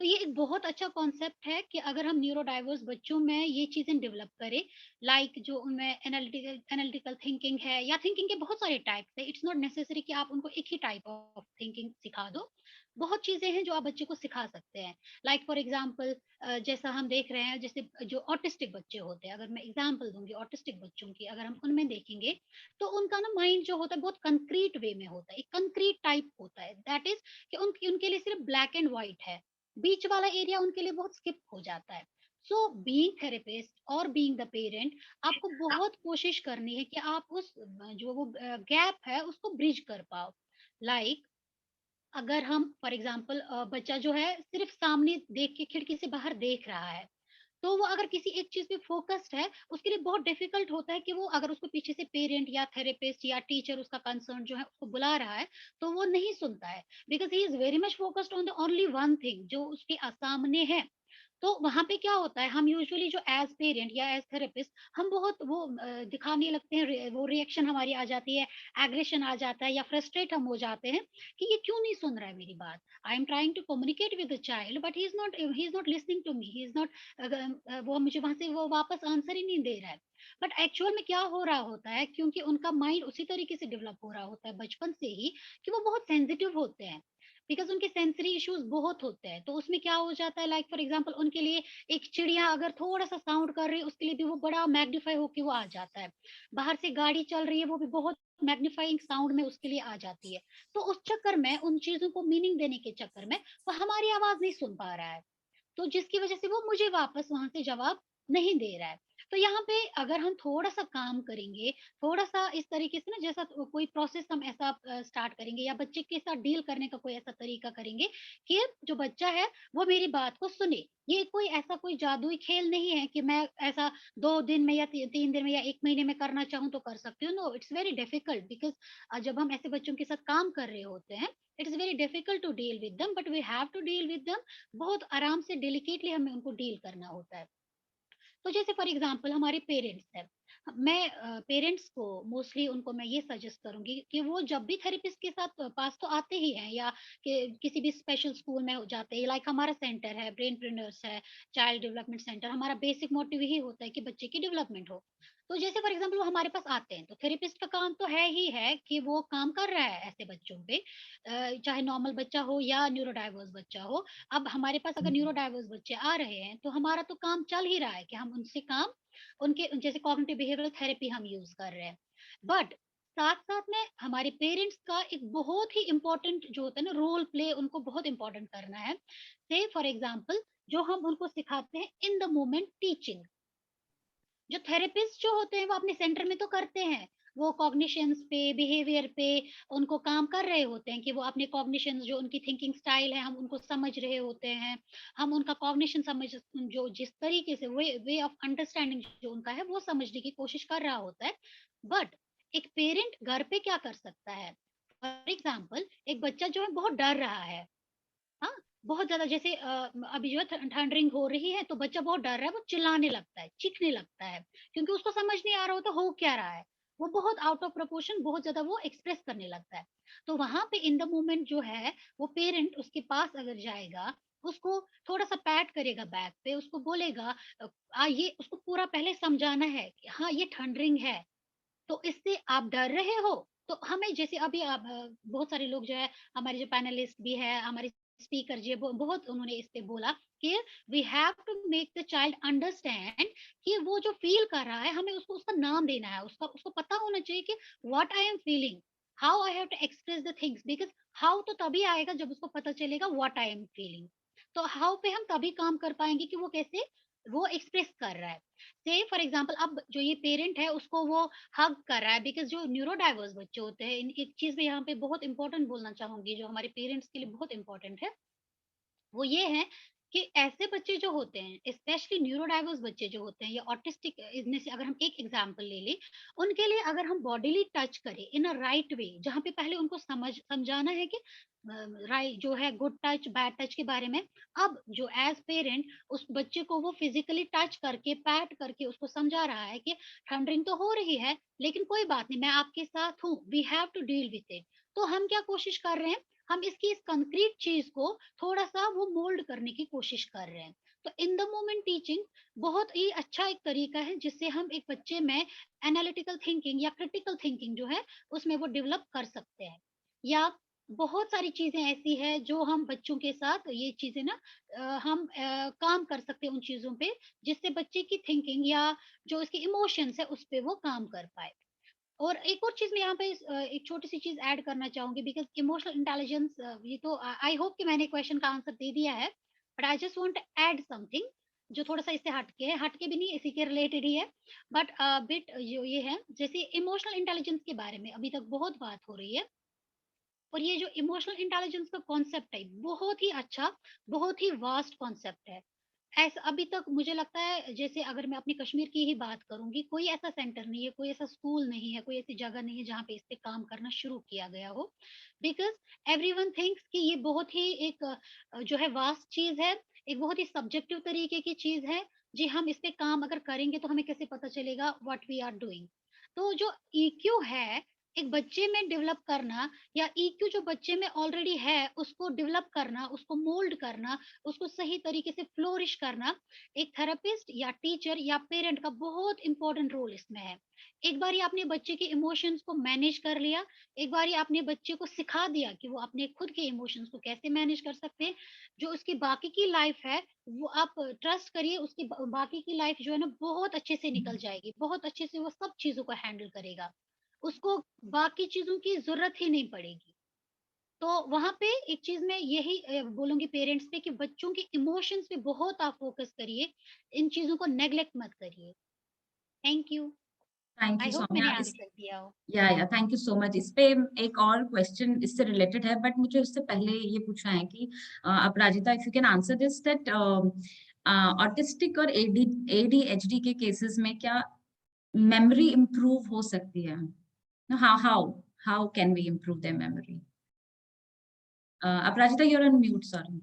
तो ये एक बहुत अच्छा कॉन्सेप्ट है कि अगर हम न्यूरो डाइवर्स बच्चों में ये चीजें डेवलप करें, लाइक जो उनमें एनालिटिकल थिंकिंग है, या थिंकिंग के बहुत सारे टाइप्स है. इट्स नॉट नेसेसरी कि आप उनको एक ही टाइप ऑफ थिंकिंग सिखा दो. बहुत चीजें हैं जो आप बच्चे को सिखा सकते हैं. लाइक फॉर एग्जाम्पल, जैसा हम देख रहे हैं, जैसे जो ऑटिस्टिक बच्चे होते हैं, अगर मैं एग्जाम्पल दूंगी ऑटिस्टिक बच्चों की, अगर हम उनमें देखेंगे तो उनका ना माइंड जो होता है बहुत कंक्रीट वे में होता है, एक कंक्रीट टाइप होता है. दैट इज कि उनके लिए सिर्फ ब्लैक एंड व्हाइट है, बीच वाला एरिया उनके लिए बहुत स्किप हो जाता है. सो बीइंग थेरेपिस्ट और बीइंग द पेरेंट, आपको बहुत कोशिश करनी है कि आप उस जो वो गैप है उसको ब्रिज कर पाओ. लाइक अगर हम फॉर एग्जांपल बच्चा जो है सिर्फ सामने देख के खिड़की से बाहर देख रहा है, तो वो अगर किसी एक चीज पे फोकस्ड है, उसके लिए बहुत डिफिकल्ट होता है कि वो अगर उसको पीछे से पेरेंट या थेरेपिस्ट या टीचर उसका कंसर्न जो है उसको बुला रहा है, तो वो नहीं सुनता है, because he is very much focused on the only one thing जो उसके सामने है. तो वहां पे क्या होता है, हम यूजुअली जो एज पेरेंट या एज थेरेपिस्ट हम बहुत वो दिखाने लगते हैं, वो रिएक्शन हमारी आ जाती है, एग्रेशन आ जाता है, या फ्रस्ट्रेट हम हो जाते हैं कि ये क्यों नहीं सुन रहा है मेरी बात. I am trying to communicate with the child but he is not listening to me, he is not, वो मुझे वहां से वो वापस आंसर ही नहीं दे रहा है. बट एक्चुअल में क्या हो रहा होता है, क्योंकि उनका माइंड उसी तरीके से डेवलप हो रहा होता है बचपन से ही, कि वो बहुत सेंसिटिव होते हैं, बिकॉज उनके सेंसरी इश्यूज बहुत होते हैं. तो उसमें क्या हो जाता है, लाइक फॉर एग्जांपल उनके लिए एक चिड़िया अगर थोड़ा सा साउंड कर रही है, उसके लिए भी वो बड़ा मैग्नीफाई होके वो आ जाता है. बाहर से गाड़ी चल रही है, वो भी बहुत मैग्नीफाइंग साउंड में उसके लिए आ जाती है. तो उस चक्कर में, उन चीजों को मीनिंग देने के चक्कर में, वो हमारी आवाज नहीं सुन पा रहा है, तो जिसकी वजह से वो मुझे वापस वहां से जवाब नहीं दे रहा है. तो यहाँ पे अगर हम थोड़ा सा काम करेंगे, थोड़ा सा इस तरीके से ना, जैसा कोई प्रोसेस हम ऐसा स्टार्ट करेंगे, या बच्चे के साथ डील करने का कोई ऐसा तरीका करेंगे कि जो बच्चा है वो मेरी बात को सुने. ये कोई ऐसा कोई जादुई खेल नहीं है कि मैं ऐसा 2 दिन में या 3 दिन में या 1 महीने में करना चाहूँ तो कर सकती हूँ. No, it's very difficult, because जब हम ऐसे बच्चों के साथ काम कर रहे होते हैं, it is very difficult to deal with them, but we have to deal with them. बहुत आराम से डेलिकेटली हमें उनको डील करना होता है. तो जैसे फॉर एग्जांपल हमारे पेरेंट्स हैं, मैं पेरेंट्स को मोस्टली उनको मैं ये सजेस्ट करूंगी कि वो जब भी थेरेपिस्ट के साथ पास तो आते ही हैं, या कि किसी भी स्पेशल स्कूल में हो जाते हैं, लाइक हमारा सेंटर है ब्रेन ट्रेनर्स है, चाइल्ड डेवलपमेंट सेंटर, हमारा बेसिक मोटिव यही होता है कि बच्चे की डेवलपमेंट हो. तो जैसे फॉर एग्जांपल वो हमारे पास आते हैं, तो थेरेपिस्ट का काम तो है ही है कि वो काम कर रहा है ऐसे बच्चों पे, चाहे नॉर्मल बच्चा हो या न्यूरोडाइवर्स बच्चा हो. अब हमारे पास अगर न्यूरो डाइवर्स बच्चे आ रहे हैं, तो हमारा तो काम चल ही रहा है कि हम उनसे काम, उनके जैसे कॉग्निटिव बिहेवियरल थेरेपी हम यूज कर रहे हैं. बट साथ साथ में हमारे पेरेंट्स का एक बहुत ही इंपॉर्टेंट जो होता है ना रोल प्ले, उनको बहुत इंपॉर्टेंट करना है. से फॉर एग्जाम्पल जो हम उनको सिखाते हैं इन द मोमेंट टीचिंग, जो थेरेपिस्ट जो होते हैं वो अपने सेंटर में तो करते हैं, वो कॉग्निशंस पे, बिहेवियर पे उनको काम कर रहे होते हैं कि वो अपने कॉग्निशंस, जो उनकी थिंकिंग स्टाइल है, हम उनको समझ रहे होते हैं, हम उनका कॉग्निशन समझ, जो जिस तरीके से वे ऑफ अंडरस्टैंडिंग जो उनका है वो समझने की कोशिश कर रहा होता है। बट एक पेरेंट घर पे क्या कर सकता है? फॉर एग्जाम्पल, एक बच्चा जो है बहुत डर रहा है, हाँ, बहुत ज़्यादा, जैसे अभी जो है थंडरिंग हो रही है तो बच्चा बहुत डर रहा है, वो चिल्लाने लगता है, चीखने लगता है, क्योंकि उसको समझ नहीं आ रहा होता हो क्या रहा है। वो बहुत आउट ऑफ प्रोपोर्शन बहुत ज़्यादा वो एक्सप्रेस करने लगता है। तो वहाँ पे इन द मोमेंट जो है, वो पेरेंट उसके पास अगर जाएगा, उसको थोड़ा-सा पैट करेगा बैक पे, उसको बोलेगा ये उसको पूरा पहले समझाना है कि हाँ, ये थंडरिंग है, तो इससे आप डर रहे हो। तो हमें जैसे अभी बहुत सारे लोग जो है, हमारे जो पैनलिस्ट भी है, हमारे स्पीकर जी बहुत उन्होंने इस पे बोला कि we have to make the child understand कि वो जो फील कर रहा है, हमें उसको उसका नाम देना है, उसका उसको पता होना चाहिए कि what I am feeling, how I have to express the things, because how तो तभी आएगा जब उसको पता चलेगा व्हाट आई एम फीलिंग। तो हाउ पे हम तभी काम कर पाएंगे कि वो कैसे वो एक्सप्रेस कर रहा है। से फॉर एग्जाम्पल, अब जो ये पेरेंट है उसको वो हग कर रहा है, बिकॉज़ जो न्यूरो डाइवर्स बच्चे होते हैं, इन एक चीज़ मैं यहाँ पे बहुत इम्पोर्टेंट बोलना चाहूँगी, जो हमारे पेरेंट्स के लिए बहुत इम्पोर्टेंट है, वो ये है कि ऐसे बच्चे जो होते हैं, स्पेशली न्यूरो डाइवर्स बच्चे जो होते हैं, या ऑटिस्टिक, इनमें से अगर हम एक एग्जांपल ले लें, उनके लिए अगर हम बॉडीली टच करें इन अ राइट वे, जहाँ पे पहले उनको समझाना है कि राइट जो है, गुड टच, बैड टच के बारे में। अब जो एज पेरेंट उस बच्चे को वो फिजिकली टच करके, पैट करके उसको समझा रहा है कि थंडरिंग तो हो रही है, लेकिन कोई बात नहीं, मैं आपके साथ हूँ, we have to deal with it. तो हम क्या कोशिश कर रहे हैं, हम इसकी इस कंक्रीट चीज को थोड़ा-सा वो मोल्ड करने की कोशिश कर रहे हैं। तो इन द मोमेंट टीचिंग बहुत ही अच्छा एक तरीका है, जिससे हम एक बच्चे में एनालिटिकल थिंकिंग या क्रिटिकल थिंकिंग जो है, उसमें वो डेवलप कर सकते हैं। या बहुत सारी चीज़ें ऐसी हैं जो हम बच्चों के साथ ये चीज़ें ना हम काम कर सकते हैं उन चीज़ों पे, जिससे बच्चे की थिंकिंग या जो उसके इमोशंस है, उस पे वो काम कर पाए। और एक और चीज़ मैं यहाँ पे एक छोटी-सी चीज़ ऐड करना चाहूँगी, बिकॉज़ इमोशनल इंटेलिजेंस, ये तो आई होप कि मैंने क्वेश्चन का आंसर दे दिया है, but I just want to add something जो थोड़ा-सा इससे हटके है, हटके भी नहीं, इसी के रिलेटेड ही है, बट बिट जो ये है, जैसे इमोशनल इंटेलिजेंस के बारे में अभी तक बहुत बात हो रही है, और ये जो इमोशनल इंटेलिजेंस का कॉन्सेप्ट है, बहुत ही अच्छा, बहुत ही वास्ट कॉन्सेप्ट है। ऐसा अभी तक मुझे लगता है, जैसे अगर मैं अपनी कश्मीर की ही बात करूँगी, कोई ऐसा सेंटर नहीं है, कोई ऐसा स्कूल नहीं है, कोई ऐसी जगह नहीं है जहाँ पे इस पे काम करना शुरू किया गया हो। बिकॉज़ एवरीवन थिंक्स कि ये बहुत ही एक जो है वास्ट चीज़ है, एक बहुत ही सब्जेक्टिव तरीके की चीज़ है। जी, हम इस पे काम अगर करेंगे तो हमें कैसे पता चलेगा व्हाट वी आर डूइंग। तो जो ईक्यू है, एक बच्चे में डेवलप करना, या ईक्यू जो बच्चे में ऑलरेडी है, उसको डेवलप करना, उसको मोल्ड करना, उसको सही तरीके से फ्लोरिश करना, एक थेरेपिस्ट या टीचर या पेरेंट का बहुत इंपॉर्टेंट रोल इसमें है। एक बारी आपने बच्चे के इमोशंस को मैनेज कर लिया, एक बारी आपने बच्चे को सिखा दिया कि वो अपने खुद के इमोशंस को कैसे मैनेज कर सकते हैं, जो उसकी बाकी की लाइफ है, वो आप ट्रस्ट करिए, उसकी बाकी की लाइफ जो है ना, बहुत अच्छे से निकल जाएगी, बहुत अच्छे से वो सब चीज़ों को हैंडल करेगा। उसको बाकी चीज़ों की ज़रूरत ही नहीं पड़ेगी। तो वहाँ पे एक चीज़ मैं यही बोलूँगी पेरेंट्स पे, कि बच्चों के इमोशंस पे बहुत आप फ़ोकस करिए, इन चीज़ों को नेग्लेक्ट मत करिए। Thank you. Thank I you hope Saumya. मैंने इस आंसर दिया हो। या थैंक यू सो मच। इस पे एक और क्वेश्चन इससे रिलेटेड है, बट मुझे उससे पहले ये पूछना है कि Aparajita, if you can answer this, that autistic और एडीएचडी के केसेस में क्या मेमोरी इम्प्रूव हो सकती है? How how how can we improve their memory? Aparajita, you are on mute, sorry.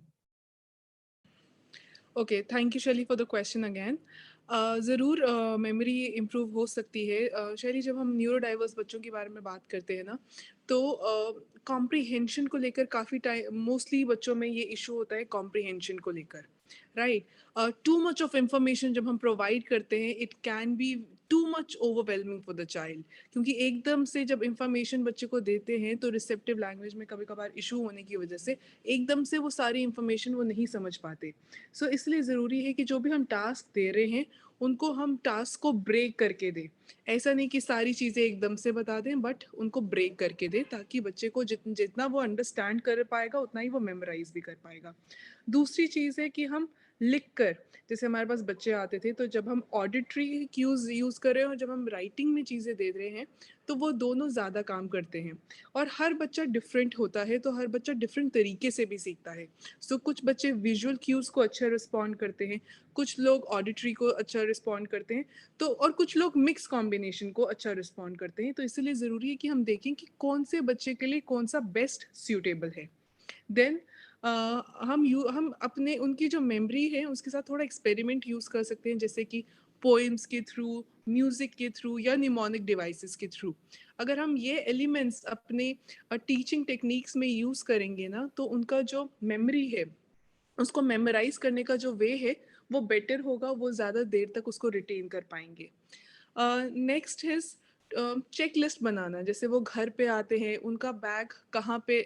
Okay, thank you Shaili for the question again. ज़रूर memory improve हो सकती है। शैली, जब हम न्यूरो डाइवर्स बच्चों के बारे में बात करते हैं ना, तो कॉम्प्रिहेंशन को लेकर काफ़ी टाइम मोस्टली बच्चों में ये इशू होता है कॉम्प्रिहेंशन को लेकर, right. Too much of information जब हम प्रोवाइड करते हैं, it can be too much overwhelming for the child, क्योंकि एकदम से जब इंफॉर्मेशन बच्चे को देते हैं तो रिसेप्टिव लैंग्वेज में कभी कभार इशू होने की वजह से एकदम से वो सारी इंफॉर्मेशन वो नहीं समझ पाते। सो इसलिए ज़रूरी है कि जो भी हम टास्क दे रहे हैं, उनको हम टास्क को ब्रेक करके दें। ऐसा नहीं कि सारी चीज़ें एकदम से बता दें, बट उनको ब्रेक करके दें, ताकि बच्चे को जितना वो अंडरस्टैंड कर पाएगा, उतना ही वो मेमोराइज भी कर पाएगा। दूसरी चीज़ है कि हम लिख कर, जैसे हमारे पास बच्चे आते थे तो जब हम ऑडिटरी क्यूज यूज़ कर रहे हैं और जब हम राइटिंग में चीज़ें दे रहे हैं तो वो दोनों ज़्यादा काम करते हैं। और हर बच्चा डिफरेंट होता है तो हर बच्चा डिफरेंट तरीके से भी सीखता है। सो कुछ बच्चे विजुअल क्यूज़ को अच्छा रिस्पॉन्ड करते हैं, कुछ लोग ऑडिटरी को अच्छा रिस्पॉन्ड करते हैं, तो और कुछ लोग मिक्स कॉम्बिनेशन को अच्छा रिस्पॉन्ड करते हैं। तो इसलिए ज़रूरी है कि हम देखें कि कौन से बच्चे के लिए कौन सा बेस्ट सूटेबल है। देन हम अपने उनकी जो मेमोरी है उसके साथ थोड़ा एक्सपेरिमेंट यूज़ कर सकते हैं, जैसे कि पोइम्स के थ्रू, म्यूज़िक के थ्रू या निमोनिक डिवाइसेस के थ्रू। अगर हम ये एलिमेंट्स अपने टीचिंग टेक्निक्स में यूज़ करेंगे ना, तो उनका जो मेमोरी है, उसको मेमोराइज करने का जो वे है वो बेटर होगा, वो ज़्यादा देर तक उसको रिटेन कर पाएंगे। नेक्स्ट इज चेक लिस्ट बनाना। जैसे वो घर पे आते हैं, उनका बैग कहाँ पे,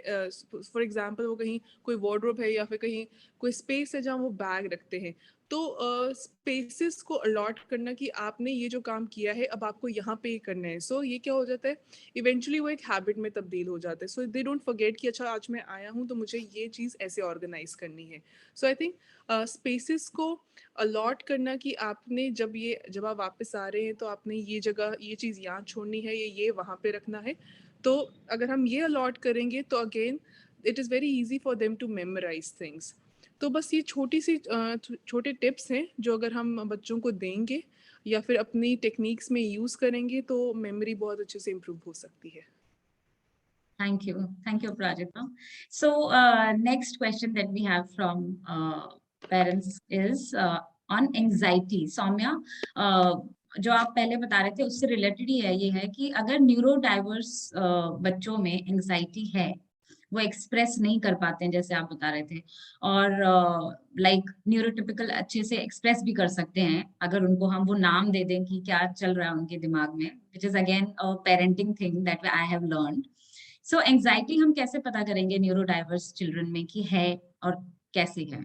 फॉर एग्जांपल वो कहीं कोई वार्डरोब है या फिर कहीं कोई स्पेस है जहाँ वो बैग रखते हैं, तो स्पेसेस को अलॉट करना कि आपने ये जो काम किया है अब आपको यहाँ पे ही करना है। सो ये क्या हो जाता है, इवेंचुअली वो एक हैबिट में तब्दील हो जाता है। सो दे डोंट फॉरगेट कि अच्छा आज मैं आया हूँ तो मुझे ये चीज़ ऐसे ऑर्गेनाइज करनी है। सो आई थिंक स्पेसेस को अलॉट करना कि आपने जब आप वापस आ रहे हैं तो आपने ये जगह ये चीज़ यहाँ छोड़नी है, ये वहाँ पे रखना है। तो अगर हम ये अलॉट करेंगे तो again it is very easy for them to memorise things. तो बस ये छोटे टिप्स हैं जो अगर हम बच्चों को देंगे या फिर अपनी टेक्निक्स में यूज़ करेंगे तो मेमोरी बहुत अच्छे से इम्प्रूव हो सकती है। Thank you. Thank you, Pratita. So, next question that we have from parents is on anxiety. Soumya, जो आप पहले बता रहे थे उससे रिलेटेड ही है, ये है कि अगर न्यूरो डाइवर्स बच्चों में एंजाइटी है, वो एक्सप्रेस नहीं कर पाते हैं जैसे आप बता रहे थे, और लाइक न्यूरोटिपिकल अच्छे से एक्सप्रेस भी कर सकते हैं अगर उनको हम वो नाम दे दें कि क्या चल रहा है उनके दिमाग में, which is again a parenting thing that I have learned. So anxiety हम कैसे पता करेंगे न्यूरो डाइवर्स चिल्ड्रन में कि है और कैसे है?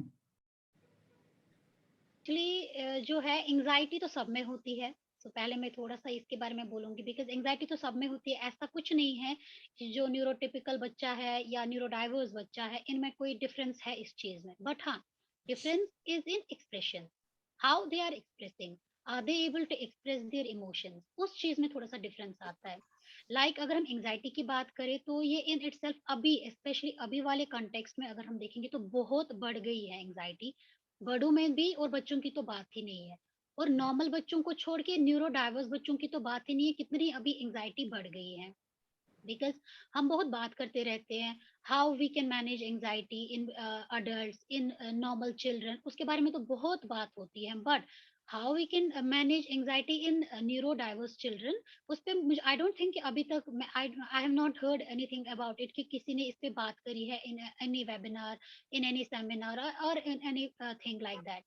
एक्चुअली जो है एंजाइटी तो सब में होती है। तो पहले मैं थोड़ा सा इसके बारे में बोलूंगी, बिकॉज एंजाइटी तो सब में होती है। ऐसा कुछ नहीं है कि जो न्यूरोटिपिकल बच्चा है या न्यूरोडाइवर्स बच्चा है इनमें कोई डिफरेंस है इस चीज में। बट हाँ, difference is in expression, how they are expressing, are they able to express their emotions, उस चीज में थोड़ा सा डिफरेंस आता है। अगर हम एंजाइटी की बात करें तो ये इन इटसेल्फ अभी, स्पेशली अभी वाले कॉन्टेक्स्ट में अगर हम देखेंगे तो बहुत बढ़ गई है एंजाइटी। बड़ों में भी, और बच्चों की तो बात ही नहीं है। और नॉर्मल बच्चों को छोड़ के न्यूरो डाइवर्स बच्चों की तो बात ही नहीं है, कितनी अभी एंजाइटी बढ़ गई है। बिकॉज हम बहुत बात करते रहते हैं how we can manage anxiety in adult, in normal children, उसके बारे में तो बहुत बात होती है। But how we can manage anxiety in neuro diverse children, उस पर मुझे आई डोंट थिंक कि अभी तक I have not heard anything about it कि किसी ने इस पे बात करी है in any webinar, in any seminar और in any thing like that.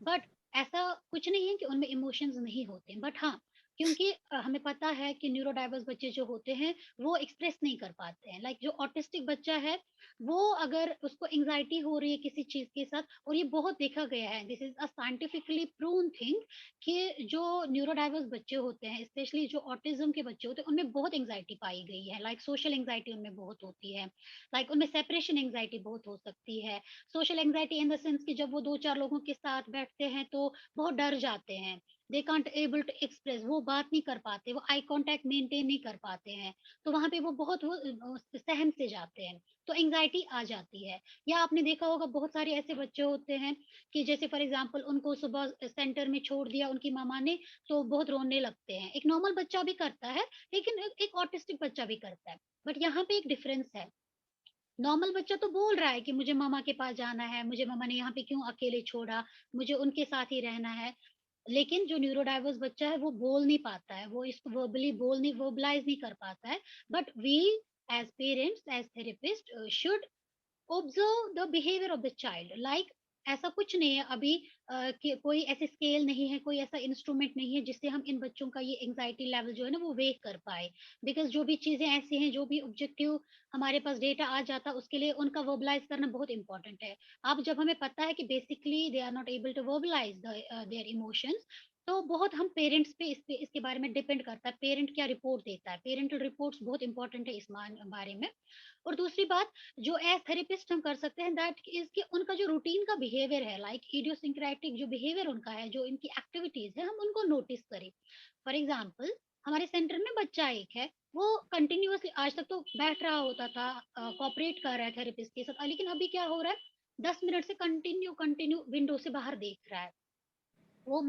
But ऐसा कुछ नहीं है कि उनमें इमोशंस नहीं होते, बट हाँ, क्योंकि हमें पता है कि न्यूरो डाइवर्स बच्चे जो होते हैं वो एक्सप्रेस नहीं कर पाते हैं। जो ऑटिस्टिक बच्चा है, वो अगर उसको एंजाइटी हो रही है किसी चीज के साथ, और ये बहुत देखा गया है, this is a scientifically proven thing, कि जो न्यूरो डाइवर्स बच्चे होते हैं, स्पेशली जो ऑटिज्म के बच्चे होते हैं, उनमें बहुत एंजाइटी पाई गई है। सोशल एंजाइटी उनमें बहुत होती है, उनमें सेपरेशन एंजाइटी बहुत हो सकती है। Social anxiety in the sense कि जब वो दो चार लोगों के साथ बैठते हैं तो बहुत डर जाते हैं, they can't able to express, वो बात नहीं कर पाते, वो आई कांटेक्ट मेंटेन नहीं कर पाते हैं, तो वहां पे वो बहुत सहम से जाते हैं, तो एंजाइटी आ जाती है। या आपने देखा होगा बहुत सारे ऐसे बच्चे होते हैं कि जैसे फॉर एग्जांपल उनको सुबह सेंटर में छोड़ दिया उनकी मामा ने, तो बहुत रोने लगते हैं। एक नॉर्मल बच्चा भी करता है, लेकिन एक ऑटिस्टिक बच्चा भी करता है। बट यहाँ पे एक डिफरेंस है, नॉर्मल बच्चा तो बोल रहा है कि मुझे मामा के पास जाना है, मुझे मामा ने यहाँ पे क्यों अकेले छोड़ा, मुझे उनके साथ ही रहना है। लेकिन जो न्यूरोडाइवर्स बच्चा है वो बोल नहीं पाता है, वो इसको वर्बली बोल नहीं, वर्बलाइज नहीं कर पाता है। But we as parents, as therapist should observe the behaviour of the child. ऐसा कुछ नहीं है अभी कि कोई ऐसी स्केल नहीं है, कोई ऐसा इंस्ट्रूमेंट नहीं है जिससे हम इन बच्चों का ये एंजाइटी लेवल जो है ना वो वेक कर पाए। बिकॉज जो भी चीजें ऐसी हैं, जो भी ऑब्जेक्टिव हमारे पास डेटा आ जाता है, उसके लिए उनका वर्बलाइज करना बहुत इंपॉर्टेंट है। अब जब हमें पता है कि basically they are not able to verbalise their emotions, तो बहुत हम पेरेंट्स पे इसके बारे में डिपेंड करता है, पेरेंट क्या रिपोर्ट देता है, पेरेंटल रिपोर्ट्स बहुत इंपॉर्टेंट है इस बारे में। और दूसरी बात जो एज थेरेपिस्ट हम कर सकते हैं दैट इज कि उनका जो रूटीन का बिहेवियर है, लाइक इडियोसिंक्रेटिक जो बिहेवियर उनका है, जो इनकी एक्टिविटीज है, हम उनको नोटिस करें। फॉर एग्जाम्पल हमारे सेंटर में बच्चा एक है, वो कंटिन्यूअसली आज तक तो बैठ रहा होता था, कॉपरेट कर रहा है थेरेपिस्ट के साथ, लेकिन अभी क्या हो रहा है, 10 मिनट से कंटिन्यू विंडो से बाहर देख रहा है, वो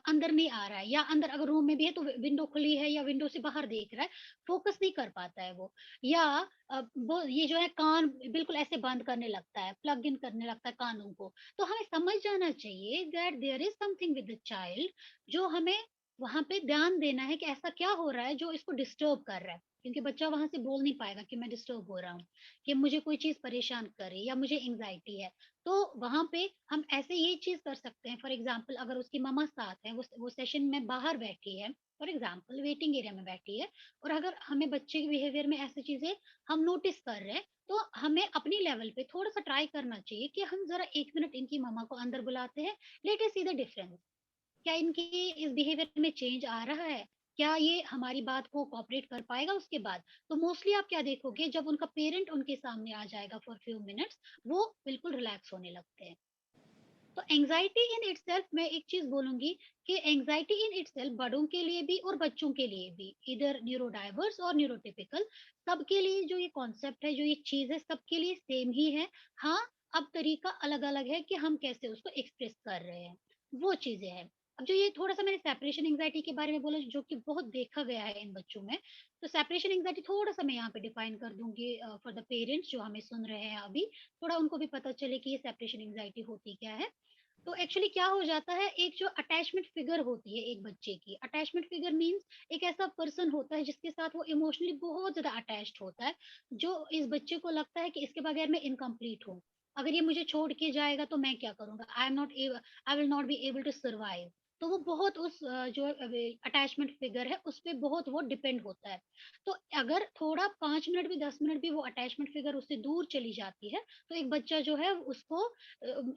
अंदर नहीं आ रहा है, या अंदर अगर रूम में भी है तो विंडो खुली है या विंडो से बाहर देख रहा है, फोकस नहीं कर पाता है वो। या वो ये जो है कान बिल्कुल ऐसे बंद करने लगता है, प्लग इन करने लगता है कानों को। तो हमें समझ जाना चाहिए that there is something with the child, जो हमें वहां पे ध्यान देना है कि ऐसा क्या हो रहा है जो इसको डिस्टर्ब कर रहा है, क्योंकि बच्चा वहां से बोल नहीं पाएगा कि मैं डिस्टर्ब हो रहा हूँ, कि मुझे कोई चीज परेशान करे या मुझे एंग्जाइटी है। तो वहां पे हम ऐसे ये चीज कर सकते हैं, फॉर एग्जाम्पल अगर उसकी मम्मा साथ है, वो सेशन में बाहर बैठी है, फॉर एग्जाम्पल वेटिंग एरिया में बैठी है, और अगर हमें बच्चे के बिहेवियर में ऐसी चीजें हम नोटिस कर रहे हैं, तो हमें अपनी लेवल पे थोड़ा सा ट्राई करना चाहिए कि हम जरा 1 मिनट इनकी मम्मा को अंदर बुलाते हैं, let us see the difference, क्या इनकी इस बिहेवियर में चेंज आ रहा है, क्या ये हमारी बात को कॉपरेट कर पाएगा उसके बाद। तो मोस्टली आप क्या देखोगे, जब उनका पेरेंट उनके सामने आ जाएगा फॉर फ्यू मिनट्स, वो बिल्कुल रिलैक्स होने लगते हैं। तो एंजाइटी इन इटसेल्फ, मैं एक चीज बोलूंगी कि एंजाइटी इन इटसेल्फ बड़ों के लिए भी और बच्चों के लिए भी, इधर न्यूरोडाइवर्स और न्यूरोटिपिकल, सबके लिए जो ये कॉन्सेप्ट है, जो ये चीज है, सबके लिए सेम ही है। हाँ, अब तरीका अलग अलग है कि हम कैसे उसको एक्सप्रेस कर रहे हैं, वो चीजें हैं। अब जो ये थोड़ा सा मैंने सेपरेशन एंजाइटी के बारे में बोला, जो कि बहुत देखा गया है इन बच्चों में, तो सेपरेशन एंजाइटी थोड़ा सा मैं यहाँ पे डिफाइन कर दूंगी फॉर द पेरेंट्स जो हमें सुन रहे हैं अभी, थोड़ा उनको भी पता चले कि ये सेपरेशन एंजाइटी होती क्या है। तो एक्चुअली क्या हो जाता है, एक जो अटैचमेंट फिगर होती है एक बच्चे की, अटैचमेंट फिगर मींस एक ऐसा पर्सन होता है जिसके साथ वो इमोशनली बहुत ज्यादा अटैच्ड होता है, जो इस बच्चे को लगता है कि इसके बगैर मैं इनकम्प्लीट हूँ, अगर ये मुझे छोड़ के जाएगा तो मैं क्या करूंगा, I will not be able to survive. तो वो बहुत उस जो अटैचमेंट फिगर है उस पर बहुत वो डिपेंड होता है। तो अगर थोड़ा 5 मिनट भी 10 मिनट भी वो अटैचमेंट फिगर उससे दूर चली जाती है, तो एक बच्चा जो है उसको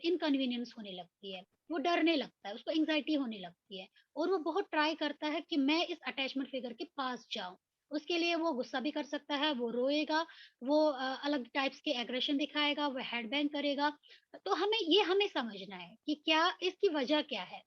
इनकन्वीनियंस होने लगती है, वो डरने लगता है, उसको एंग्जाइटी होने लगती है, और वो बहुत ट्राई करता है कि मैं इस अटैचमेंट फिगर के पास जाऊं। उसके लिए वो गुस्सा भी कर सकता है, वो रोएगा, वो अलग टाइप्स के एग्रेशन दिखाएगा, वो हेड बैंग करेगा। तो हमें समझना है कि क्या इसकी वजह क्या है,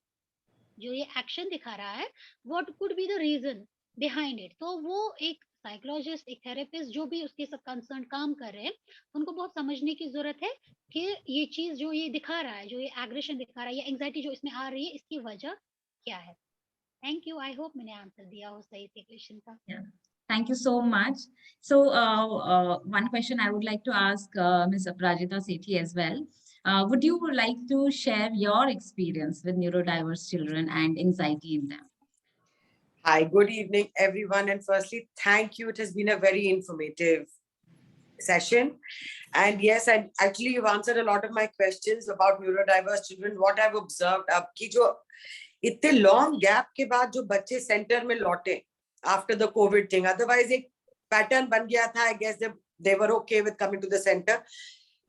जो ये एक्शन दिखा रहा है, what could be the reason behind it. तो वो एक साइकोलॉजिस्ट, एक थेरेपिस्ट जो भी उसके साथ कंसर्न काम कर रहे हैं, उनको बहुत समझने की जरूरत है कि ये चीज जो ये दिखा रहा है, जो ये एग्रेशन दिखा रहा है या एंग्जाइटी जो इसमें आ रही है, इसकी वजह क्या है। थैंक यू, आई होप मैंने आंसर दिया हो सही से क्वेश्चन का। Yeah. Thank you so much. So, one question I would like to ask Ms. Aprajita Sethi as well. Would you like to share your experience with neurodiverse children and anxiety in them? Hi, good evening, everyone. And firstly, thank you. It has been a very informative session. And yes, and actually you've answered a lot of my questions about neurodiverse children. What I've observed, अब की जो इतने long gap के बाद जो बच्चे center में लौटे after the COVID thing, otherwise एक pattern बन गया था. I guess they were okay with coming to the center.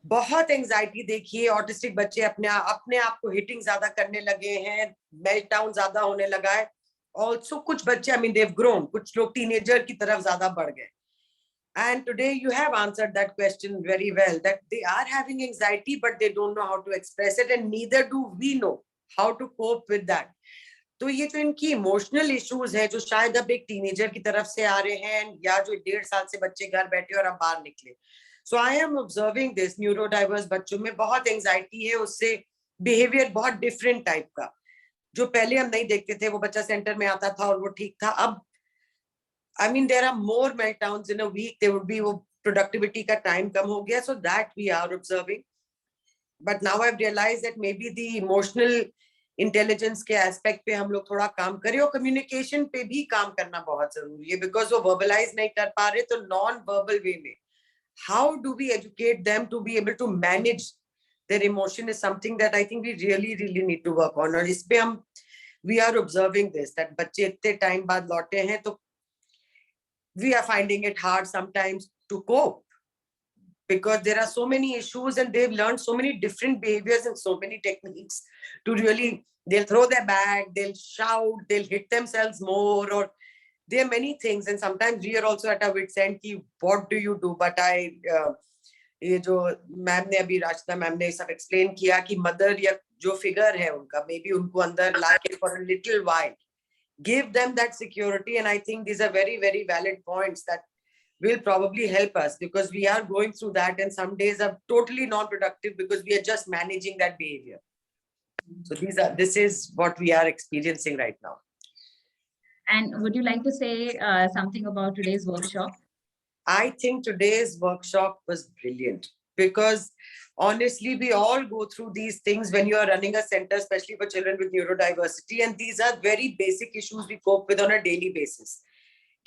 बहुत एंजाइटी देखिए, ऑटिस्टिक बच्चे अपने आप को हिटिंग ज्यादा करने लगे हैं, मेल्टडाउन ज्यादा होने लगा है. Also कुछ बच्चे, I mean they've grown, कुछ लोग टीनेजर की तरफ ज्यादा बढ़ गए. And today you have answered that question very well, that they are having anxiety but they don't know how to express it, and neither do we know how to cope with that. तो ये जो इनकी emotional issues है, जो शायद अब एक teenager की तरफ से आ रहे हैं, या जो 1.5 साल से बच्चे घर बैठे और अब बाहर निकले. सो आई एम ऑब्जर्विंग दिस, न्यूरोडाइवर्स बच्चों में बहुत एंजाइटी है, उससे बिहेवियर बहुत डिफरेंट टाइप का, जो पहले हम नहीं देखते थे. वो बच्चा सेंटर में आता था और वो ठीक था. अब I mean there are more meltdowns in a week. There would be, वो productivity का time कम हो गया, so that we are observing. But now I've realized that maybe the emotional intelligence के aspect पे हम लोग थोड़ा काम करें, और communication पे भी काम करना बहुत जरूरी है, because वो verbalize नहीं कर पा रहे, तो non-verbal way में how do we educate them to be able to manage their emotion is something that I think we really need to work on. और इस पे हम we are observing this, that बच्चे इतने टाइम बाद लौटे हैं, तो we are finding it hard sometimes to cope. because there are so many issues and they've learned so many different behaviors and so many techniques to really, they'll throw their bag, they'll shout, they'll hit themselves more, or there are many things. And sometimes we are also at our wit's end ki, what do you do? But ये जो ma'am ने अभी Rashida ma'am ने सब explain किया कि mother या जो फिगर है उनका, मे बी उनको अंदर लाके for a little while give them that security. And I think these are very, very valid points that will probably help us, because we are going through that and some days are totally non-productive because we are just managing that behavior. So this is what we are experiencing right now. And would you like to say something about today's workshop? I think today's workshop was brilliant, because honestly, we all go through these things when you are running a center, especially for children with neurodiversity. And these are very basic issues we cope with on a daily basis.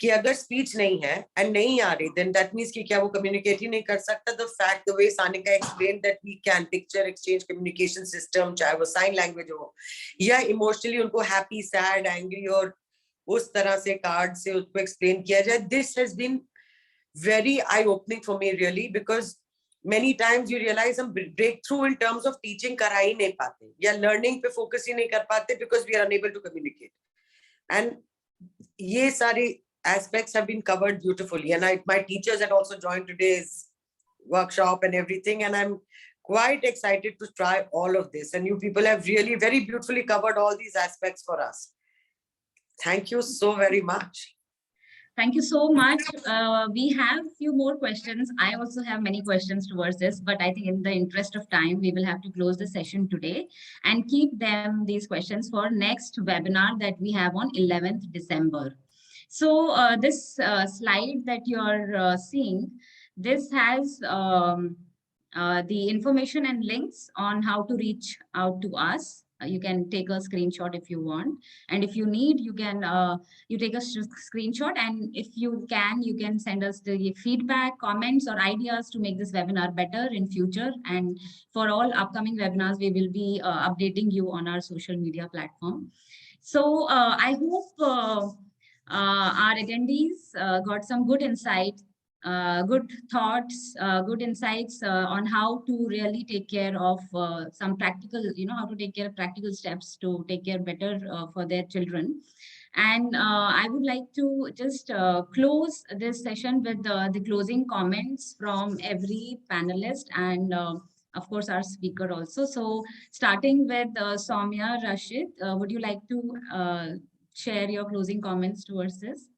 कि अगर speech नहीं है and नहीं आ रही, then that means कि क्या वो communicate ही नहीं कर सकता. The fact, the way Sanika explained that we can picture exchange communication system, चाहे वो sign language हो, या emotionally उनको happy, sad, angry और उस तरह से card से उसको explain किया जाए. This has been very eye-opening for me, really, because many times you realize some breakthrough in terms of teaching करा ही नहीं पाते, या learning पे focus ही नहीं कर पाते because we are unable to communicate. And ये सारे aspects have been covered beautifully. And my teachers had also joined today's workshop and everything. And I'm quite excited to try all of this. And you people have really very beautifully covered all these aspects for us. Thank you so very much. Thank you so much. We have a few more questions. I also have many questions towards this, but I think in the interest of time, we will have to close the session today and keep these questions for next webinar that we have on 11th December. So this slide that you're seeing, this has the information and links on how to reach out to us. You can take a screenshot if you want, and if you need, you can you take a screenshot, and if you can send us the feedback, comments, or ideas to make this webinar better in future. And for all upcoming webinars, we will be updating you on our social media platform. So I hope our attendees got some good insight, good thoughts, good insights on how to really take care of some practical, how to take care of practical steps to take care better for their children. And I would like to just close this session with the closing comments from every panelist and of course our speaker also. So starting with Soumya Rashid, would you like to share your closing comments towards this?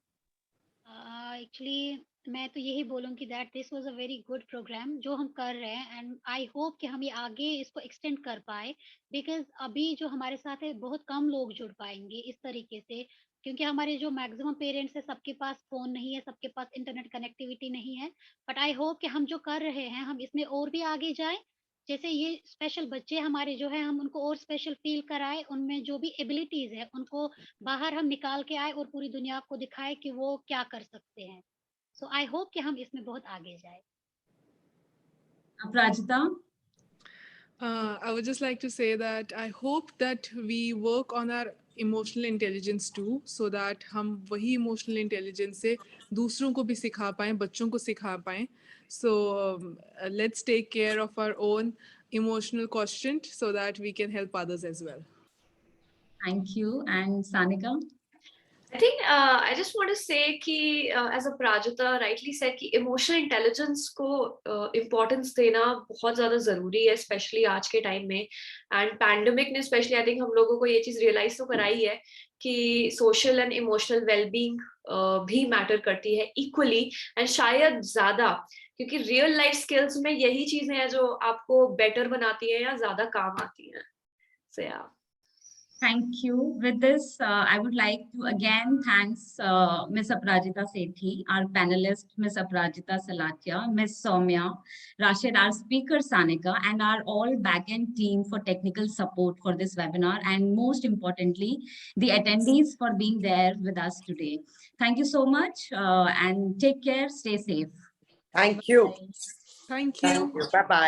Actually, मैं तो यही बोलूँगी that this was a very good program जो हम कर रहे हैं, and I hope कि हम ये आगे इसको extend कर पाए, because अभी जो हमारे साथ है बहुत कम लोग जुड़ पाएंगे इस तरीके से, क्योंकि हमारे जो मैक्सिमम पेरेंट्स है सबके पास फोन नहीं है, सबके पास इंटरनेट कनेक्टिविटी नहीं है. बट आई होप कि हम जो कर रहे हैं हम इसमें और भी आगे जाएं, जैसे ये स्पेशल बच्चे हमारे जो है हम उनको और स्पेशल फील कराएं, उनमें जो भी एबिलिटीज है उनको बाहर हम निकाल के आए और पूरी दुनिया को दिखाएं कि वो क्या कर सकते हैं. सो आई होप कि हम इसमें बहुत आगे जाए. Aprajita? I would just like to say that I hope that we work on our emotional intelligence too, so that हम वही emotional intelligence से दूसरों को भी सिखा पाएं, बच्चों को सिखा पाएं. So let's take care of our own emotional quotient so that we can help others as well. Thank you. And Sanika? I think I just want to say कि as Aprajita rightly said कि emotional intelligence को importance देना बहुत ज़्यादा ज़रूरी है, especially आज के time में. And pandemic ने especially I think हम लोगों को ये चीज़ realize तो कराई है कि social and emotional well-being भी matter करती है equally, and शायद ज़्यादा, क्योंकि real life skills में यही चीज़ें हैं जो आपको better बनाती हैं या ज़्यादा काम आती हैं. So yeah. Thank you. With this, I would like to again thanks Ms. Aprajita Sethi, our panelist, Ms. Aprajita Salatia, Ms. Soumya Rashid, our speaker Sanika, and our all backend team for technical support for this webinar, and most importantly, the attendees for being there with us today. Thank you so much and take care, stay safe. Thank you. Thank you. Bye-bye.